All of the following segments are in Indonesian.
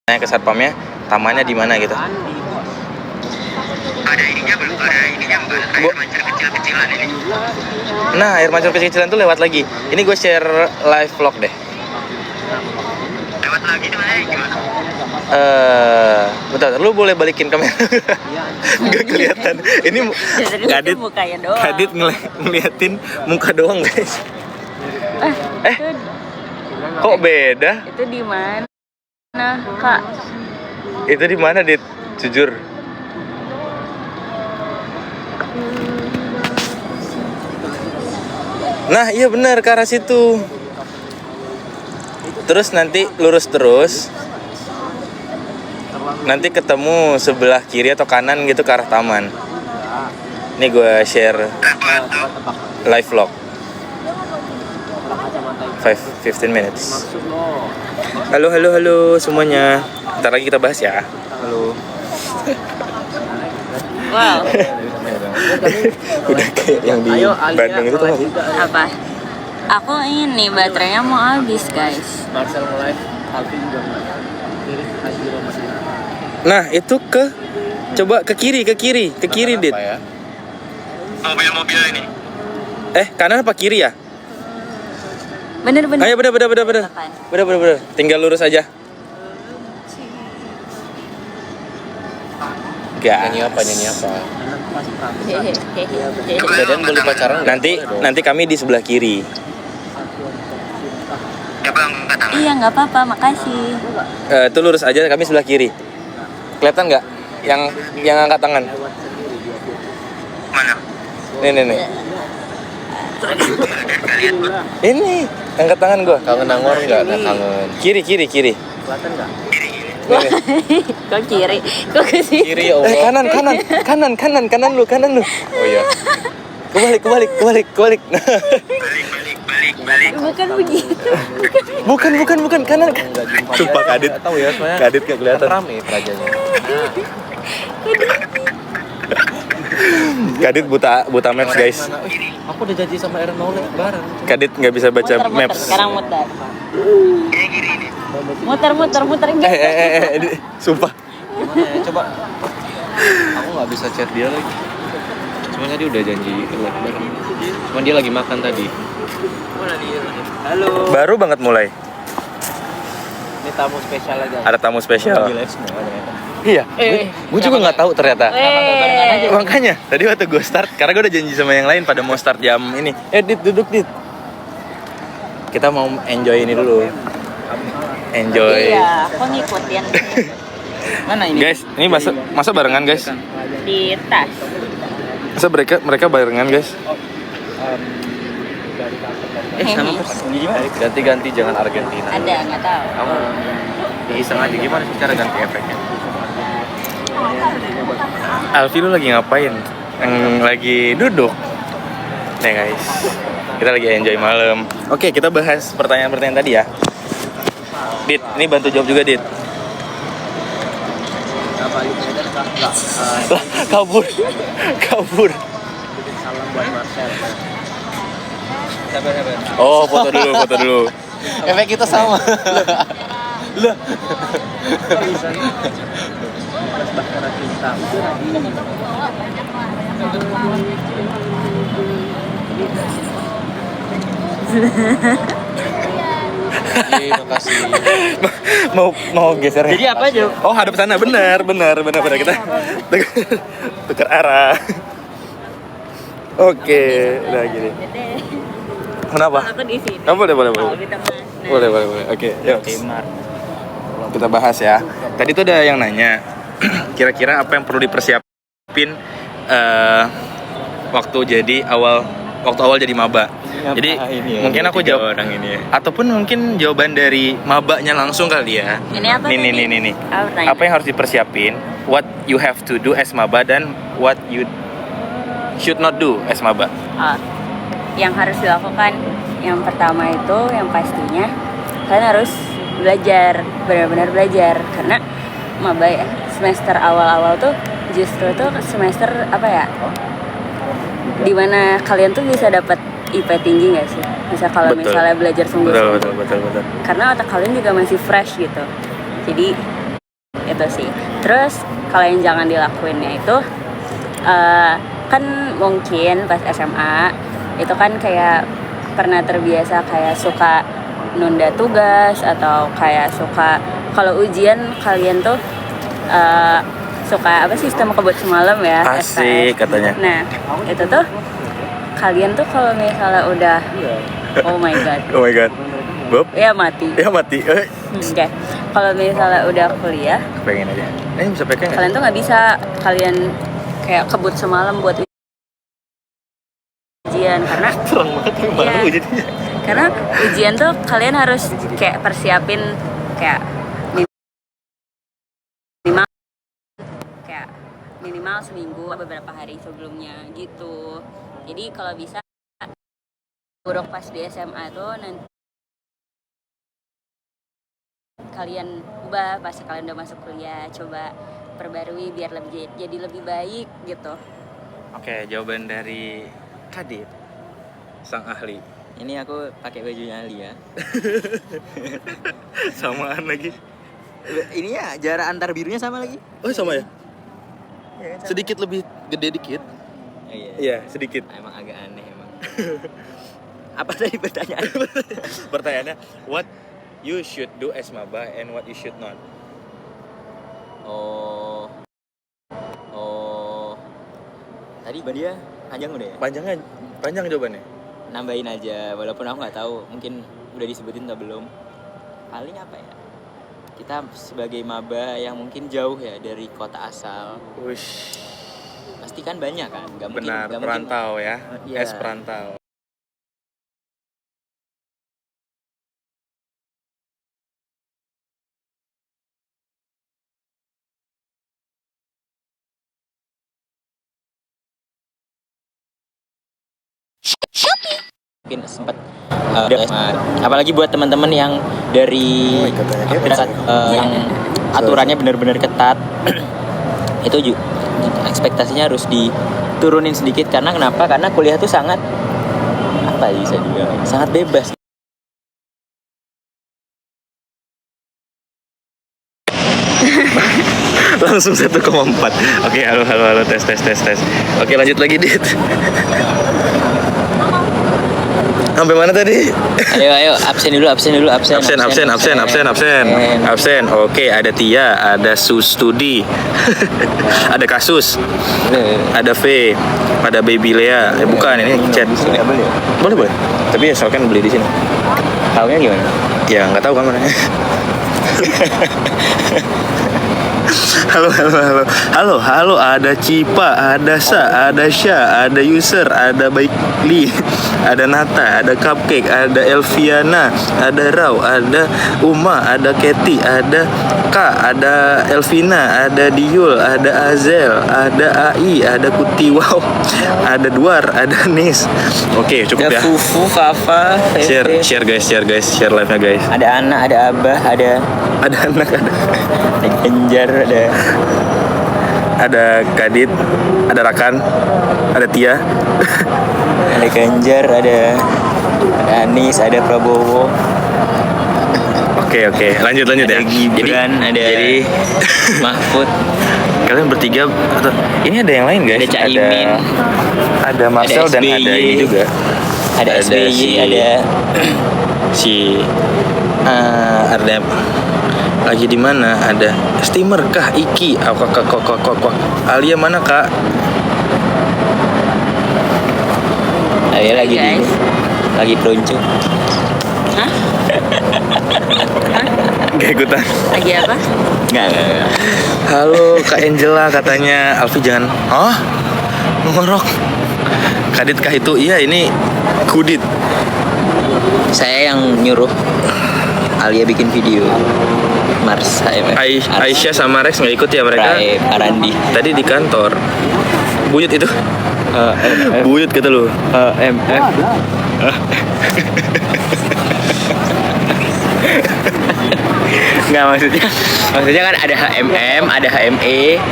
Nanya ke satpamnya, tamannya di mana gitu. Ada ininya belum? Ada ininya mbak, air mancur kecil-kecilan ini. Nah, air mancur kecil-kecilan tuh lewat lagi. Ini gue share live vlog deh. Lewat lagi itu mana gimana? Bentar, lu boleh balikin kamera. Gak kelihatan. Ini Kadit, Kadit ngeliatin muka doang guys. Kok beda? Itu di mana, Kak? Itu di mana, Dit? Jujur. Nah, iya benar ke arah situ. Terus nanti lurus terus. Nanti ketemu sebelah kiri atau kanan gitu ke arah taman. Ini gue share live vlog 15 minutes. Halo semuanya. Ntar lagi kita bahas ya. Halo. Wow. Udah kayak yang di Bandung itu tuh. Apa? Aku ini baterainya mau habis, guys. Marcel mulai, Alvin juga mulai. Hajiro masih. Nah, itu coba ke kiri, Dit. Ya? Mobil-mobil ini. Kanan apa kiri ya? Bener. Ayo bener. Tinggal lurus aja. Nyanyi apa? Kejadian boleh pacaran nggak? Nanti kami di sebelah kiri. Coba angkat tangan. Iya, nggak apa-apa, makasih. Itu lurus aja, kami sebelah kiri. Kelihatan nggak? Yang angkat tangan. Mana? Nih. Ini angkat tangan gua. Kangen Nangor nggak? Kangen. Kiri. Kelihatan nggak? Nih. Kok kiri? Kok ke sini? Kiri ya Allah. Kanan lu. Oh iya. Kebalik. Balik. Bukan begitu. Bukan kanan. Sumpah Kadit. Nggak tahu ya soalnya. Kadit nggak kelihatan. Rame rajanya. Kadit buta maps guys. Aku udah janji sama Aaron Maule bareng. Kadit nggak bisa baca Muter. maps. Sekarang muter. Kayak gini nih. Muter enggak. Sumpah. Gimana ya? Coba. Aku nggak bisa chat dia lagi. Cuma tadi udah janji live bareng. Cuma dia lagi makan tadi. Mana dia? Halo. Baru banget mulai. Ini tamu spesial aja. Ada tamu spesial. Di live semua ada. Iya. Gue juga nggak tahu ternyata. Barengan aja. Makanya tadi waktu gue start, karena gue udah janji sama yang lain pada mau start jam ini. Dit, duduk Dit. Kita mau enjoy ini dulu. Enjoy. Iya, aku ngikutin. Mana ini? Guys, ini masa barengan guys? Di tas. Masa mereka barengan guys? Sama ganti-ganti jangan Argentina. Ada, nggak tahu. Kamu iseng aja gimana sih cara ganti efeknya? Alfi lu lagi ngapain? Lagi duduk. Nih guys, kita lagi enjoy malam. Oke, kita bahas pertanyaan-pertanyaan tadi ya. Dit, ini bantu jawab juga Dit. Lah, kabur. Salam buat Marcel. Sabar. Oh, foto dulu. Efek kita sama. Lah. Bahtera cinta. Makasih. mau geser ya? Jadi apa aja? Oh, hadap sana. Benar kita tukar arah. Oke, udah gini. Kenapa? Aku di sini. Oh, boleh. Di tengah. Nah. Boleh. Oke, yuk. Kita bahas ya. Tadi tuh ada yang nanya, kira-kira apa yang perlu dipersiapin waktu awal jadi maba. Jadi mungkin aku jawab orang ini ya. Ataupun mungkin jawaban dari mabanya langsung kali ya. Ini apa? Nih. Apa yang harus dipersiapin? What you have to do as maba dan what you should not do as maba. Yang harus dilakukan yang pertama itu yang pastinya kalian harus belajar, benar-benar belajar, karena maba ya, semester awal-awal tuh justru tuh semester apa ya, dimana kalian tuh bisa dapat IP tinggi nggak sih? Bisa kalau misalnya belajar sungguh-sungguh. Betul. Karena otak kalian juga masih fresh gitu. Jadi Itu sih. Terus kalau yang jangan dilakuinnya itu kan mungkin pas SMA itu kan kayak pernah terbiasa kayak suka nunda tugas atau kayak suka kalau ujian kalian tuh suka apa sistem kebut semalam ya, Asik SKS. katanya. Nah itu tuh kalian tuh kalau misalnya udah oh my god Oh my god. Bob? ya mati. Ya mati. Oke. Kalau misalnya udah kuliah Pengen aja. Ini bisa pakai nggak? kalian tuh nggak bisa kalian kayak kebut semalam buat ujian karena Terang banget nih, malu Iya. jadinya. karena ujian tuh kalian harus kayak persiapin kayak minimal kayak minimal seminggu beberapa hari sebelumnya gitu. Jadi kalau bisa buruk pas di SMA tuh nanti kalian ubah pas kalian udah masuk kuliah, coba perbarui biar lebih jadi lebih baik gitu. Oke, jawaban dari Kadit, sang ahli. Ini aku pakai bajunya Ali ya. Samaan lagi. Ini ya jarak antar birunya sama lagi. Oh sama ya? Sedikit lebih gede dikit. Oh, iya. Iya, sedikit. Emang agak aneh emang. Apa tadi pertanyaan? Pertanyaannya, what you should do as maba and what you should not? Oh. Tadi dia panjang udah ya? Panjang jawabannya. Nambahin aja, walaupun aku nggak tahu mungkin udah disebutin atau belum. Paling apa ya? Kita sebagai maba yang mungkin jauh ya dari kota asal, Wush, pasti kan banyak kan? Nggak mungkin. benar, nggak perantau ya. Iya. Es perantau. Mungkin sempat apalagi buat teman-teman yang dari yang aturannya benar-benar ketat itu ekspektasinya harus diturunin sedikit karena kenapa? Karena kuliah tuh sangat apa ya bisa juga sangat bebas. Langsung 1,4. Oke, halo tes. Oke, lanjut lagi Dit. Sampai mana tadi? Ayo absen dulu. Absen. Oke, ada Tia, ada Sustudi, ada Kasus, ada V, ada Baby Lea. Bukan, ini chat. Boleh. Tapi asalkan beli di sini. Taunya gimana? Ya nggak tahu kan mana. Halo, ada Cipa, ada Sa, ada Sya, ada User, ada Baikli, ada Nata, ada Cupcake, ada Elviana, ada Rau, ada Uma, ada Keti, ada K, ada Elvina, ada Diul, ada Azel, ada AI, ada Kutiwau, ada Duar, ada Nis. Oke, cukup ya. Fufu, Fafa, Share guys, share live-nya guys. ada anak, ada abah, ada Anak, Genjar, ada Kadit, ada Rakan, ada Tia. ada Ganjar, ada Anies, ada Prabowo, Oke, lanjut ya. ada Gibran, jadi Mahfud, Kalian bertiga ini ada yang lain guys? ada Caimin, ada Marcel ada dan ada SBY. ini juga. ada SBY, ada si ada lagi di mana? Ada steamer kah? Iki, kok. Alia mana kak? Ayo lagi Guys. lagi peluncur. Hah? Gak ikutan. Lagi apa? Nggak. Halo Kak Angela katanya. Alfi jangan. Oh, ngorok. Kadit kah itu? Iya ini Kudit. Saya yang nyuruh Alia bikin video. Mars, Aisyah sama Rex nggak ikut ya mereka? Arandi. Tadi di kantor. Buyut itu. Buyut kata lu. MF. Nggak, maksudnya kan ada HMM, ada HME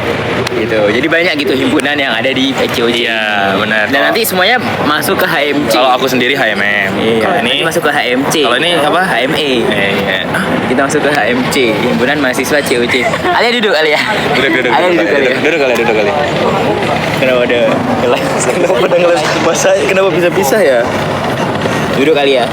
gitu. Jadi banyak gitu himpunan yang ada di PCOJ. Iya, benar. Dan nanti semuanya masuk ke HMC. Kalau aku sendiri HMM. Iya, Kalau nanti ini masuk ke HMC. Kalau ini apa? HME. iya. Kita masuk ke HMC, himpunan mahasiswa COC. Alia duduk kali ya. Duduk Alia duduk kali ya. Duduk kali. Kenapa ada kelas? Kenapa ada ngeles? Masa kenapa bisa pisah ya? Duduk kali ya.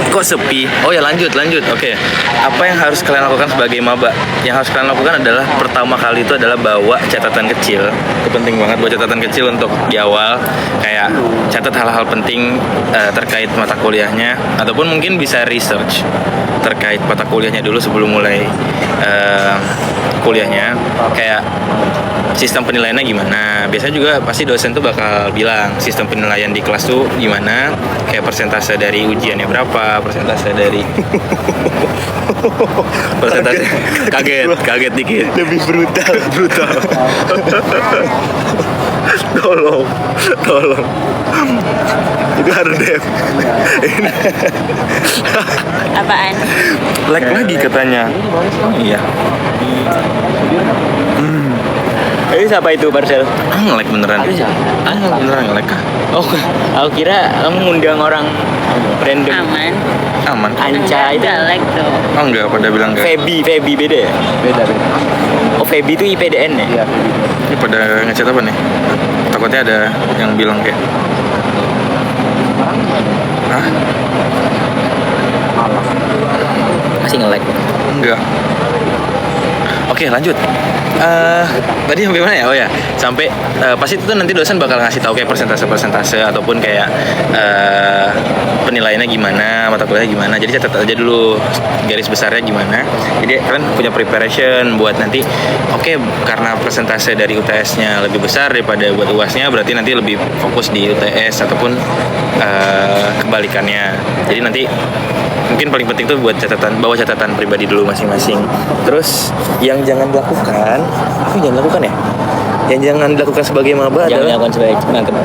Kok sepi? Oh ya lanjut. Oke. Apa yang harus kalian lakukan sebagai maba? Yang harus kalian lakukan adalah pertama kali itu adalah bawa catatan kecil. Itu penting banget bawa catatan kecil untuk di awal. Kayak catat hal-hal penting terkait mata kuliahnya, ataupun mungkin bisa research terkait mata kuliahnya dulu sebelum mulai kuliahnya. Kayak sistem penilaiannya gimana. Biasanya juga pasti dosen tuh bakal bilang sistem penilaian di kelas tuh gimana, kayak persentase dari ujiannya berapa, persentase dari persentase kaget dikit, Lebih brutal. tolong itu HRDF Apaan? lag lagi katanya. Iya. Ini siapa itu Marcel? Nge-lag beneran. Beneran nge-lag. Oh, aku kira kamu ngundang orang random. Aman. Anca itu. Gak like tuh. Oh enggak, pada bilang enggak. Feby beda ya? Beda. Oh, Feby itu IPDN ya? Iya. Ini pada ngechat apa nih? Takutnya ada yang bilang kayak Hah? Masih nge-lag. Enggak. Oke, lanjut. Tadi sampai mana ya? Oh ya, sampai pasti itu tuh nanti dosen bakal ngasih tahu kayak persentase ataupun kayak penilaiannya gimana, mata kuliahnya gimana. Jadi catat aja dulu garis besarnya gimana. Jadi kalian punya preparation buat nanti. Oke, karena persentase dari UTS-nya lebih besar daripada buat UAS-nya, berarti nanti lebih fokus di UTS ataupun kebalikannya. Jadi nanti mungkin paling penting tuh buat bawa catatan pribadi dulu masing-masing. Terus yang jangan dilakukan, apa yang jangan dilakukan ya? Yang jangan dilakukan sebagai maba Jangan adalah dilakukan sebagai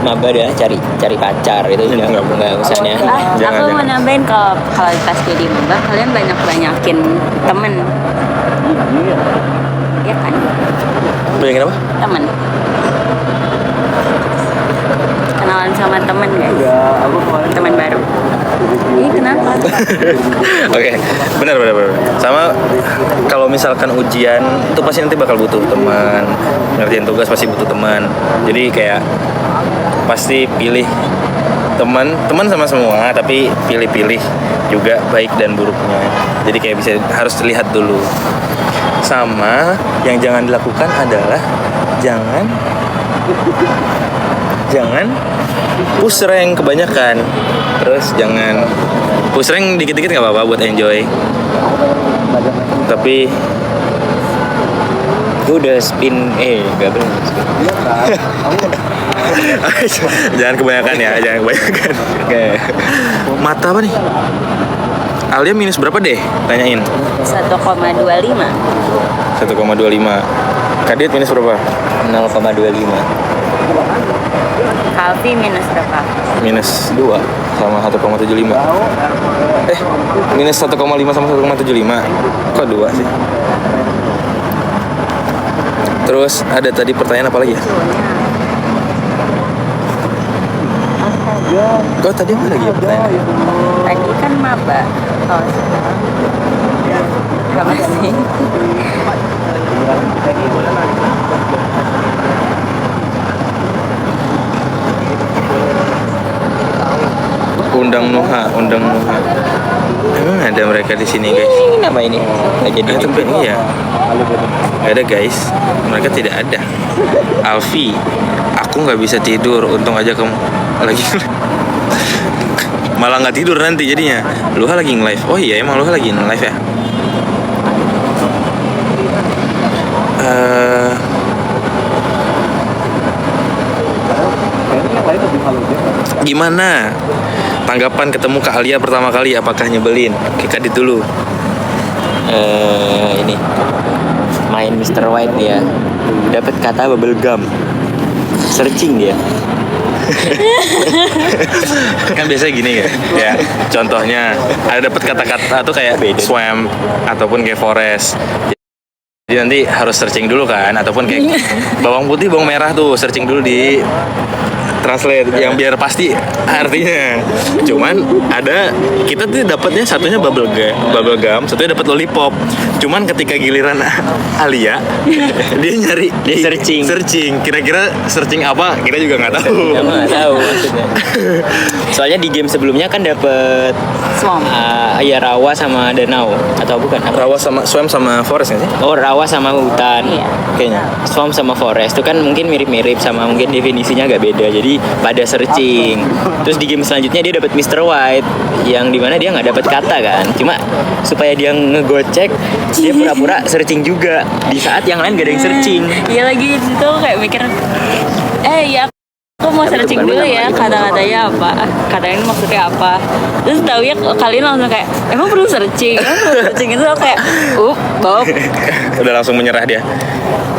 maba adalah cari pacar itu nggak usahnya. Jangan. Aku mau nambahin kalau pas jadi maba kalian banyakin temen. Ya kan? Bayangin apa? Temen. Kenalan sama temen guys. Teman baru. Ini kenapa? Oke, benar. Sama kalau misalkan ujian itu pasti nanti bakal butuh teman, ngerjain tugas pasti butuh teman. Jadi kayak pasti pilih teman sama semua, tapi pilih-pilih juga baik dan buruknya. Jadi kayak harus lihat dulu. Sama yang jangan dilakukan adalah jangan push rank kebanyakan. Terus jangan push rank dikit-dikit nggak apa-apa buat enjoy. Tapi Gue udah spin, gak bener spin. jangan kebanyakan ya, jangan kebanyakan. Kayak Mata apa nih? Alia minus berapa deh? Tanyain. 1,25. 1,25. Kadit minus berapa? 0,25. Kalvi minus berapa? Minus 2 sama 1,75. Minus 1,5 sama 1,75. Kok 2 sih? Terus ada tadi pertanyaan apa lagi ya? Kok tadi apa lagi ya pertanyaan? Tadi kan maba. Oh, apa sih? Undang Nuha. Emang ada mereka di sini, guys? ini nama ini nggak jadi. Tapi iya. Gak ada, guys. Mereka tidak ada. Alfi, aku nggak bisa tidur. Untung aja kamu lagi malah nggak tidur nanti jadinya. Luha lagi nge-live. Oh iya, emang Luha lagi nge-live ya. Gimana tanggapan ketemu Kak Alia pertama kali? Apakah nyebelin? Oke, Kadit dulu. Ini main Mr. White dia dapat kata bubble gum, searching dia. Kan biasanya gini ya. Contohnya ada dapat kata-kata tuh kayak swamp ataupun kayak forest. Jadi nanti harus searching dulu kan, ataupun kayak bawang putih, bawang merah tuh searching dulu di translate yang biar pasti artinya. Cuman ada kita tuh dapatnya satunya bubble gum, satunya dapat lollipop. Cuman ketika giliran Alia dia nyari Dia searching. Kira-kira searching apa? Kita juga nggak tahu. Emang nggak tahu maksudnya. Soalnya di game sebelumnya kan dapet Swamp. ya rawa sama danau atau bukan apa? Rawa sama swamp sama forest nggak sih? Oh, rawa sama hutan. Iya. Kayaknya. Swamp sama forest itu kan mungkin mirip-mirip sama mungkin definisinya agak beda. Jadi pada searching. Terus di game selanjutnya dia dapat Mr. White yang dimana dia nggak dapat kata kan. Cuma supaya dia ngegocek dia pura-pura searching juga di saat yang lain gak ada yang searching. Iya lagi itu kayak mikir ya aku mau searching dulu ya kata-katanya apa, kata ini maksudnya apa. Terus tahu ya kalian langsung kayak emang perlu searching itu aku kayak Bob. Udah langsung menyerah dia.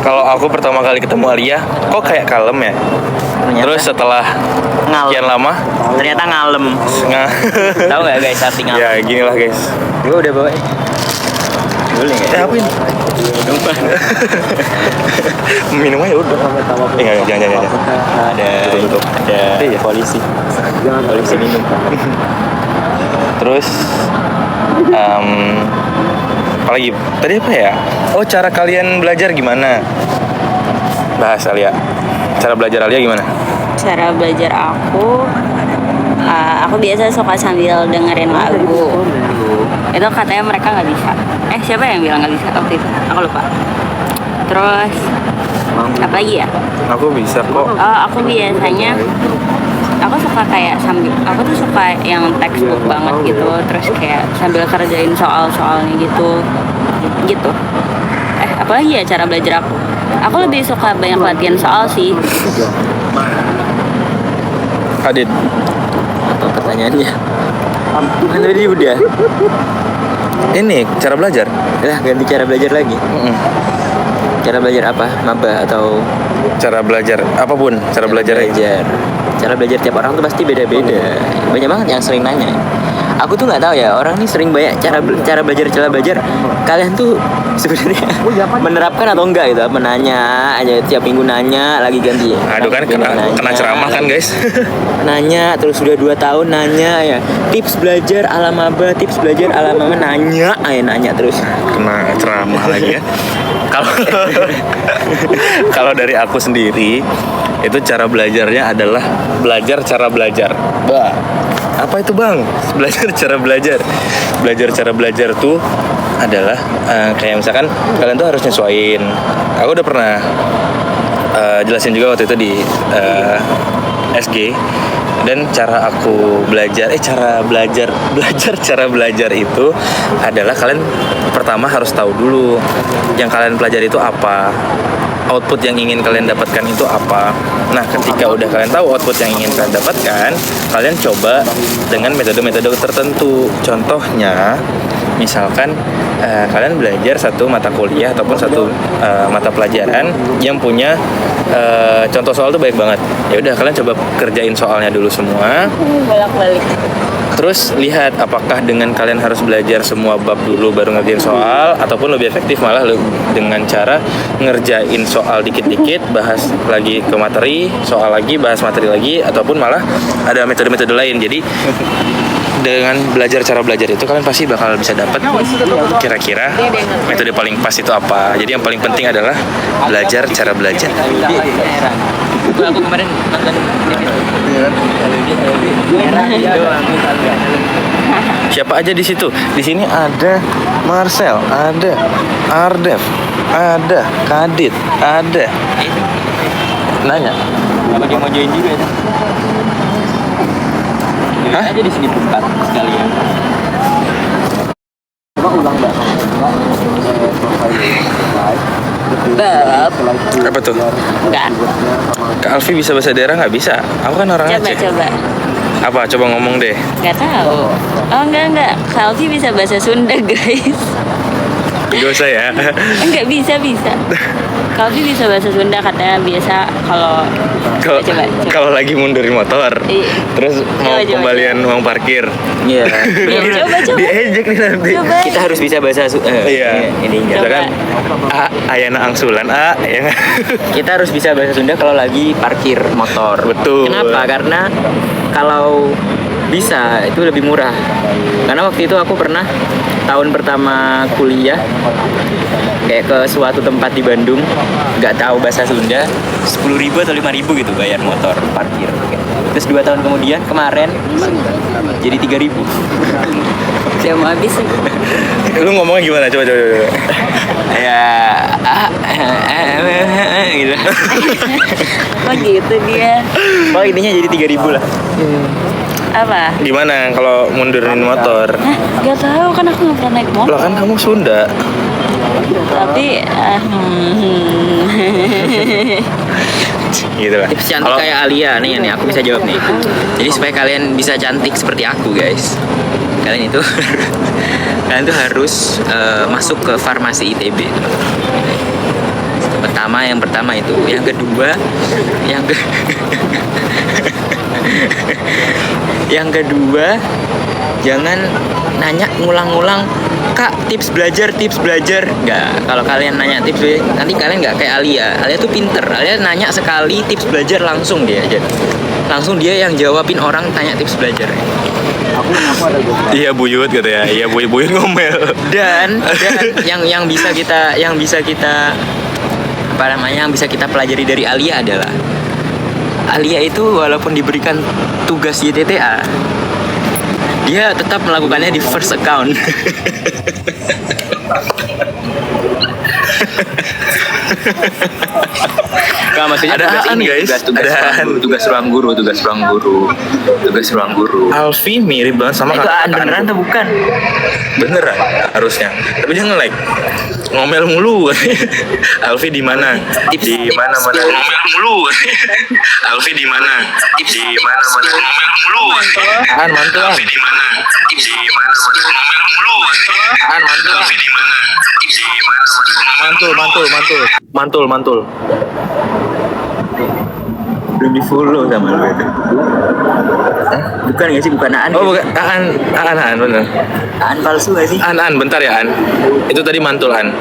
Kalau aku pertama kali ketemu Alia, kok kayak kalem ya? Ternyata Terus setelah sekian lama, ternyata ngalem. Tahu nggak guys arti ngalem? ya ginilah guys. Gue udah bawa. Boleh nggak? Apain? Minum aja udah. Jangan. Ada Tutup. ada Iya. polisi minum. Terus apa lagi? Tadi apa ya? Oh, cara kalian belajar gimana? Bahas Alia. Cara belajar Alia gimana? Cara belajar aku biasa suka sambil dengerin lagu. Itu katanya mereka nggak bisa. Siapa yang bilang nggak bisa waktu itu? Aku lupa. Terus apa lagi ya? Aku bisa kok. Aku biasanya aku suka kayak aku tuh suka yang textbook banget gitu, terus kayak sambil kerjain soal-soalnya gitu. Apalagi ya cara belajar aku lebih suka banyak latihan soal sih. Adit. Apa pertanyaannya? Kan tadi udah. Ini cara belajar. Lah ganti cara belajar lagi. Cara belajar apa? Maba atau Cara belajar apapun, cara belajarnya. Cara belajar tiap orang tuh pasti beda-beda. Banyak banget yang sering nanya. Aku tuh nggak tahu ya, orang nih sering banyak cara belajar. Kalian tuh sebenarnya menerapkan atau enggak gitu? Menanya aja tiap minggu nanya lagi ganti. Aduh kan kena ceramah kan guys. Nanya terus sudah 2 tahun nanya ya. Tips belajar ala maba, nanya terus. Kena ceramah lagi ya. Kalau dari aku sendiri itu cara belajarnya adalah belajar cara belajar. Apa itu bang? Belajar cara belajar. Belajar cara belajar tuh adalah kayak misalkan kalian tuh harus nyesuaiin. Aku udah pernah jelasin juga waktu itu di SG. Dan cara aku belajar cara belajar itu adalah kalian pertama harus tahu dulu yang kalian pelajari itu apa, output yang ingin kalian dapatkan itu apa. Nah, ketika udah kalian tahu output yang ingin kalian dapatkan, kalian coba dengan metode-metode tertentu. Contohnya, misalkan kalian belajar satu mata kuliah ataupun satu mata pelajaran yang punya contoh soal tuh baik banget. Ya udah kalian coba kerjain soalnya dulu semua. Bolak-balik. Terus lihat apakah dengan kalian harus belajar semua bab dulu baru ngerjain soal, ataupun lebih efektif malah dengan cara ngerjain soal dikit-dikit, bahas lagi ke materi, soal lagi, bahas materi lagi, ataupun malah ada metode-metode lain. Jadi dengan belajar cara belajar itu kalian pasti bakal bisa dapat kira-kira metode paling pas itu apa. Jadi yang paling penting adalah belajar cara belajar. Itu aku kemarin nonton Siapa aja di situ? Di sini ada Marcel, ada Ardef, ada Kadit, ada. Nanya. Apa dia mau join juga ya? Hah? Aja di sini bentar sekalian. Apa tuh? Enggak. Kak Alfi bisa bahasa daerah nggak bisa? Aku kan orang Aceh. Coba. Apa? Coba ngomong deh. Nggak tahu. Oh enggak. Kalvi bisa bahasa Sunda guys. Gak usah ya. Enggak bisa. Kalfi bisa bahasa Sunda katanya biasa kalau Kalau lagi mundurin motor, Iya. terus mau Coba. kembalian uang parkir. Iya. Coba. Diejek nih nanti. Coba. Kita harus bisa bahasa Iya. ini enggak. Misalkan ayana angsulan ya nggak? Kita harus bisa bahasa Sunda kalau lagi parkir motor. Betul. Kenapa? Karena kalau bisa itu lebih murah. Karena waktu itu aku pernah tahun pertama kuliah kayak ke suatu tempat di Bandung, nggak tahu bahasa Sunda, 10.000 atau 5.000 gitu bayar motor parkir. Terus 2 tahun kemudian kemarin jadi 3.000. Udah mau habis. Lu ngomongnya gimana? Coba. Ya gitu. Oh gitu dia. Oh intinya jadi 3.000 lah. Apa? Gimana kalau mundurin motor? Hah? Gak tahu kan aku nggak pernah naik motor. Lah kan kamu Sunda. Tapi Gitu lah. Tips cantik kayak Alia nih aku bisa jawab nih. Jadi supaya kalian bisa cantik seperti aku guys, kalian itu kalian tuh harus masuk ke farmasi ITB teman-teman. Yang pertama itu, yang kedua yang kedua jangan nanya ngulang-ngulang, Kak tips belajar nggak. Kalau kalian nanya tips belajar, nanti kalian nggak kayak Alia tuh pinter. Alia nanya sekali tips belajar langsung dia yang jawabin orang tanya tips belajar. Iya buyut gitu ya. Iya buyut ngomel. Dan yang bisa kita apa namanya, yang bisa kita pelajari dari Alia adalah Alia itu walaupun diberikan tugas YTTA, dia tetap melakukannya di first account. Gak, maksudnya Ada tugas Aan, ini, guys. tugas ruang guru. Alfi mirip banget sama Itu Aan kakak beneran atau bukan? Beneran harusnya. Tapi dia nge-like. Ngomel mulu. Alfi di mana? Di mana? Ngomel mulu. Alfi di mana? Di mana? Ngomel mulu. An mantul. Alfi di mana? Di mana? Ngomel mulu. An mantul. Alfi di mana? Di mana? Mantul. Belum di follow sama lu itu. Bukan gak sih? Bukan Aan. Oh bukan, Aan bener. Aan palsu gak sih? An, bentar ya An. Itu tadi mantul An.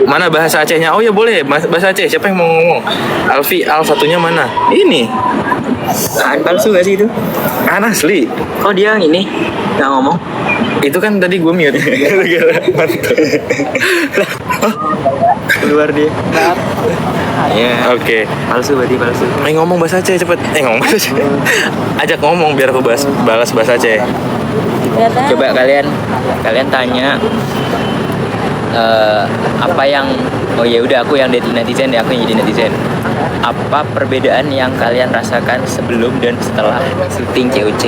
Mana bahasa Acehnya? Oh ya boleh, bahasa Aceh. Siapa yang mau ngomong? Alfi, Al satunya mana? Ini. Aan palsu gak sih itu? An asli. Oh dia yang ini gak ngomong? Itu kan tadi gue mute. Keluar dia. Ya. Oke. Palsu berarti palsu. Ngomong bahasa Aceh cepet. Ngomong bahasa Aceh. Ajak ngomong biar aku balas bahasa Aceh. Gak tahu. Coba kalian tanya apa yang, oh ya udah aku yang netizen ya, aku yang jadi netizen. Apa perbedaan yang kalian rasakan sebelum dan setelah syuting COC?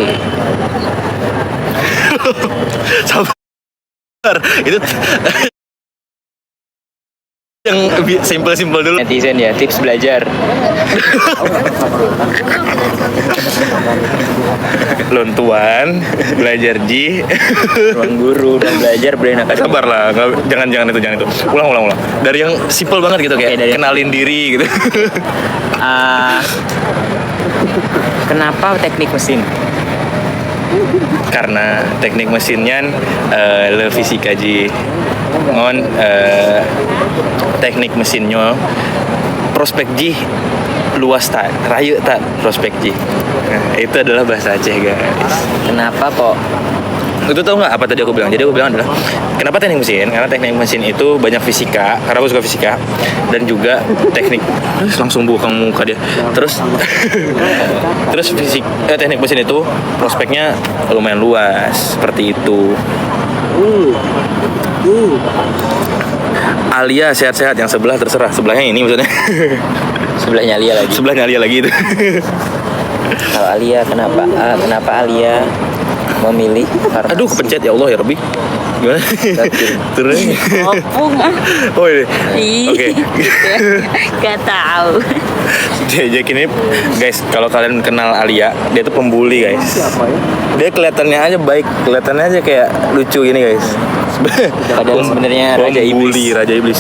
Sabar. Itu yang simple dulu. Netizen ya, tips belajar. Lontuan, belajar Ji. Ruang guru dan belajar brain academy. Sabar lah, jangan itu. Ulang. Dari yang simple banget gitu kayak Oke, dari kenalin diri gitu. Kenapa teknik mesin? Karena teknik mesinnya le fisika Ji. Ngon teknik mesinnya prospek Ji luas tak, rayu tak prospek Ji. Nah, itu adalah bahasa Aceh guys. Kenapa kok? Itu tau nggak apa tadi aku bilang? Jadi aku bilang adalah kenapa teknik mesin? Karena teknik mesin itu banyak fisika, karena aku suka fisika, dan juga teknik. Langsung buka muka dia. Terus teknik mesin itu prospeknya lumayan luas seperti itu. Alia sehat-sehat, yang sebelah terserah. Sebelahnya ini maksudnya. Sebelahnya Alia lagi. Sebelahnya Alia lagi itu. Kalau Alia kenapa Alia memilih farmasi? Aduh kepencet ya Allah ya Rabbi. Gimana? Terus. Opung Oh iya. Ih, Oke. Gak tahu. Jadi ini guys, kalau kalian kenal Alia, dia tuh pembuli guys. Dia kelihatannya aja baik, kelihatannya aja kayak lucu gini guys. Padahal sebenarnya Raja Pembuli, Iblis. Raja Iblis.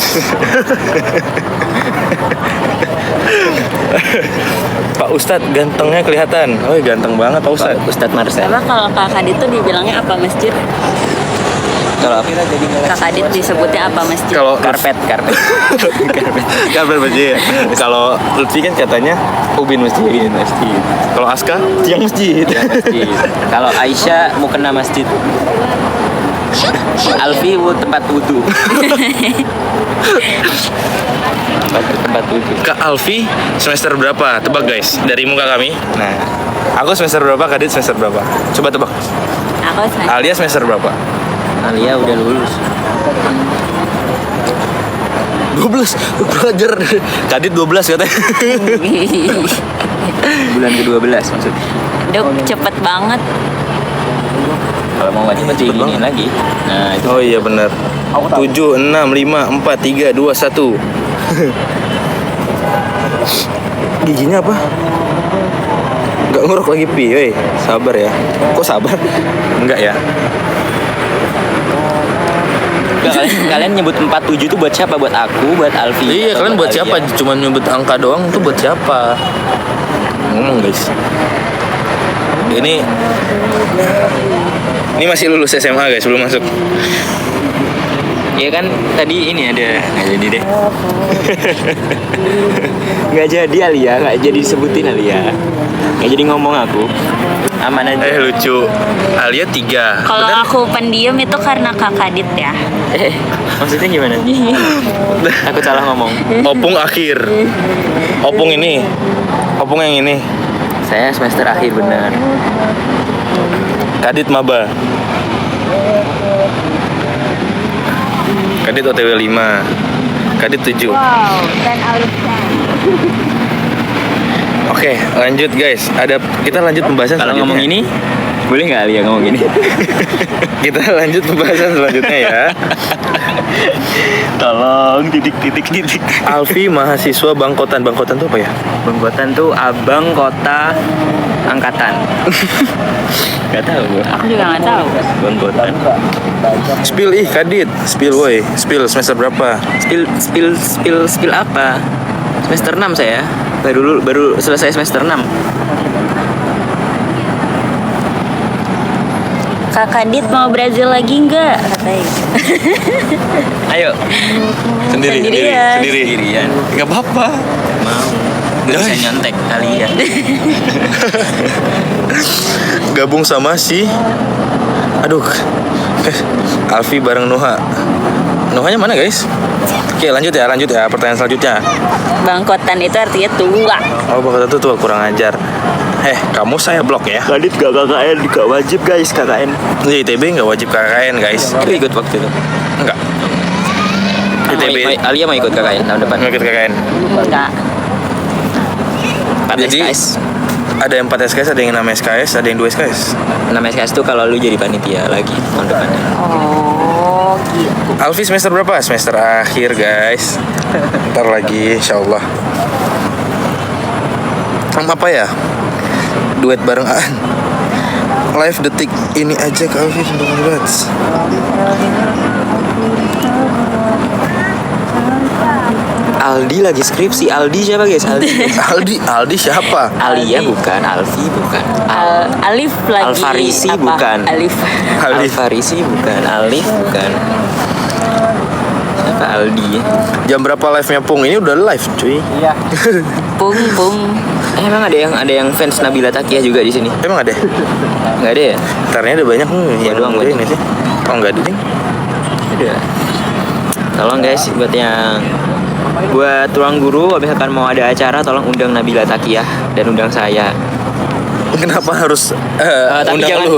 Pak Ustadz gantengnya kelihatan. Oh, ganteng banget Pak Ustadz. Ustadz Marcel. Apa kalau Kak Kadit tuh dibilangnya apa masjid? Kalau Afira jadi Kak Kadit disebutnya apa masjid? Kalau karpet. Kabar masjid. Kalau Lutfi kan katanya Ubin masjid. Kalau Aska tiang masjid. Masjid. Kalau Aisyah mau kena masjid. Alfi tempat wudhu. tempat wudhu. Kak Alfi semester berapa? Tebak guys dari muka kami. Nah, aku semester berapa? Kadit semester berapa? Coba tebak. Aku semester Alia semester berapa? Alia udah lulus. 12. Belajar. Kadit 12 katanya. Bulan ke-12 maksudnya. Duk, cepet banget. Kalau mau wajib Cepet diginiin banget. lagi. Nah, itu Oh iya benar. 7 6 5 4 3 2 1. Giginya apa? Enggak nguruk lagi pi, woi. Sabar ya. Kok sabar? Enggak ya. Enggak, kalian nyebut 47 itu buat siapa? Buat aku, buat Alfi. Iya, atau kalian buat Alia? siapa? Cuma nyebut angka doang tuh buat siapa? Ngomong guys. Ini masih lulus SMA guys, belum masuk. Iya kan tadi ini ada nggak jadi deh. Nggak jadi Alia, nggak jadi disebutin Alia. Nggak jadi ngomong aku. Aman aja. Lucu. Alia 3. Kalau aku pendiam itu karena Kak Kadit ya. Maksudnya gimana? Aku salah ngomong. Opung akhir. Opung ini. Opung yang ini. Saya semester akhir benar. Kadit maba. Kadit OTW 5. Kadit 7. Wow, 10 out of 10. Oke, lanjut guys. Kita lanjut pembahasan Kalau selanjutnya. ngomong ini, boleh nggak Alia ngomong ini? Kita lanjut pembahasan selanjutnya ya. Tolong titik. Alfi mahasiswa Bangkotan. Bangkotan tuh apa ya? Bangkotan tuh abang kota angkatan. Gak tahu gue. Aku juga nggak tahu. Bangkotan. Spill Kadit. Spill woi. Spill semester berapa? Spill apa? Semester 6 saya. Baru selesai semester 6. Kak Kadit mau Brazil lagi nggak? Katanya. Ayo. Sendirian. Sendirian. Gak apa-apa. Mau. Gak bisa nyontek kali ya. Gabung sama si Alfi bareng Nuha. Nuhanya mana guys? Oke lanjut ya pertanyaan selanjutnya. Bangkotan itu artinya tua. Oh Bangkotan tuh kurang ajar. Kamu saya blok ya. Kadit gak KKN, gak wajib guys KKN. Di ITB nggak wajib KKN guys. Aku ikut waktu itu. Enggak. ITB Alia mau ikut KKN tahun depan. nggak ikut KKN. Enggak. 4 Jadi, SKS. Ada yang 4 SKS, ada yang 6 SKS, ada yang 2 SKS. 6 SKS tuh kalau lu jadi panitia lagi tahun depannya. Oh, gitu. Alfi semester berapa? Semester akhir guys. Ntar lagi insyaallah. Apa ya? Duet bareng Aan. Live detik ini aja ke Alfi sudah berat. Aldi lagi skripsi. Aldi siapa guys? Aldi siapa? Alia bukan, Alfi bukan. Alif lagi. Alfarisi apa? bukan. Alif. Alfarisi bukan, Alif bukan. Siapa Aldi? Jam berapa live-nya Pung? Ini udah live cuy. Pung. Emang ada yang fans Nabila Takia juga di sini? Emang ada? Enggak ada ya? Ntarnya ada banyak nih. Iya doang udah banyak. ini sih. Oh enggak ada nih. Ada. Tolong guys buat ruang guru kalau misalkan mau ada acara tolong undang Nabila Takia dan undang saya. Kenapa harus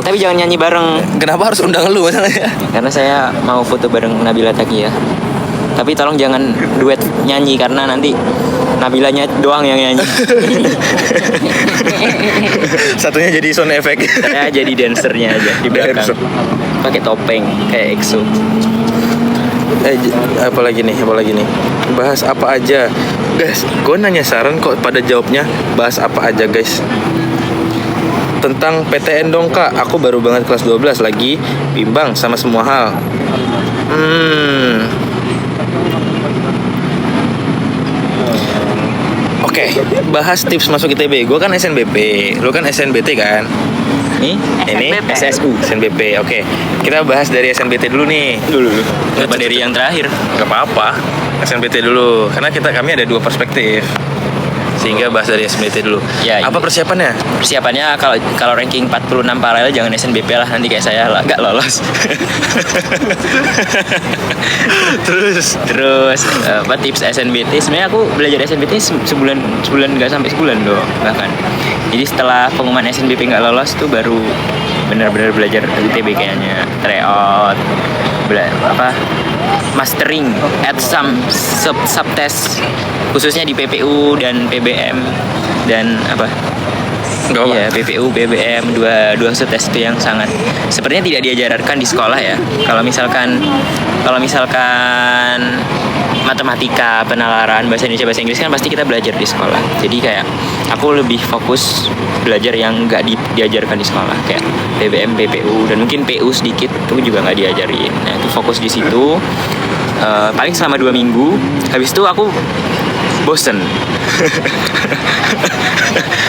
Tapi jangan nyanyi bareng Kenapa harus undang lu masalahnya? karena saya mau foto bareng Nabila Takia. Tapi tolong jangan duet nyanyi karena nanti Nabilanya doang yang nyanyi. Satunya jadi sound effect. Saya jadi dancernya aja di belakang. Dancer. Pakai topeng kayak EXO. Apa lagi nih? Bahas apa aja? Guys, gue nanya saran kok pada jawabnya bahas apa aja guys. tentang PTN dong kak. Aku baru banget kelas 12 lagi bimbang sama semua hal. Oke, bahas tips masuk ITB. Gue kan SNBP, lu kan SNBT kan? Ini SNBP. SSU. SNBP, oke. Kita bahas dari SNBT dulu nih. Dulu. Kenapa dari yang terakhir? Gak apa-apa, SNBT dulu. Karena kami ada dua perspektif. Sehingga bahas dari SNBT dulu. Ya, Apa persiapannya? Persiapannya kalau ranking 46 paralel jangan SNBP lah, nanti kayak saya lah nggak lolos. Terus Apa tips SNBT? Sebenarnya aku belajar SNBT sebulan nggak sampai sebulan doang bahkan. Jadi setelah pengumuman SNBP nggak lolos tuh baru benar-benar belajar ITB kayaknya, tryout, mastering at some subtest khususnya di PPU dan PBM dan apa? Gak apa. Iya, PPU, PBM, dua subtest itu yang sangat sepertinya tidak diajarkan di sekolah ya. Kalau misalkan matematika, penalaran, bahasa Indonesia, bahasa Inggris kan pasti kita belajar di sekolah. Jadi kayak aku lebih fokus belajar yang nggak diajarkan di sekolah, kayak PBM, PPU, dan mungkin PU sedikit itu juga nggak diajarin. Nah itu fokus di situ. Paling selama 2 minggu. Habis itu aku bosen.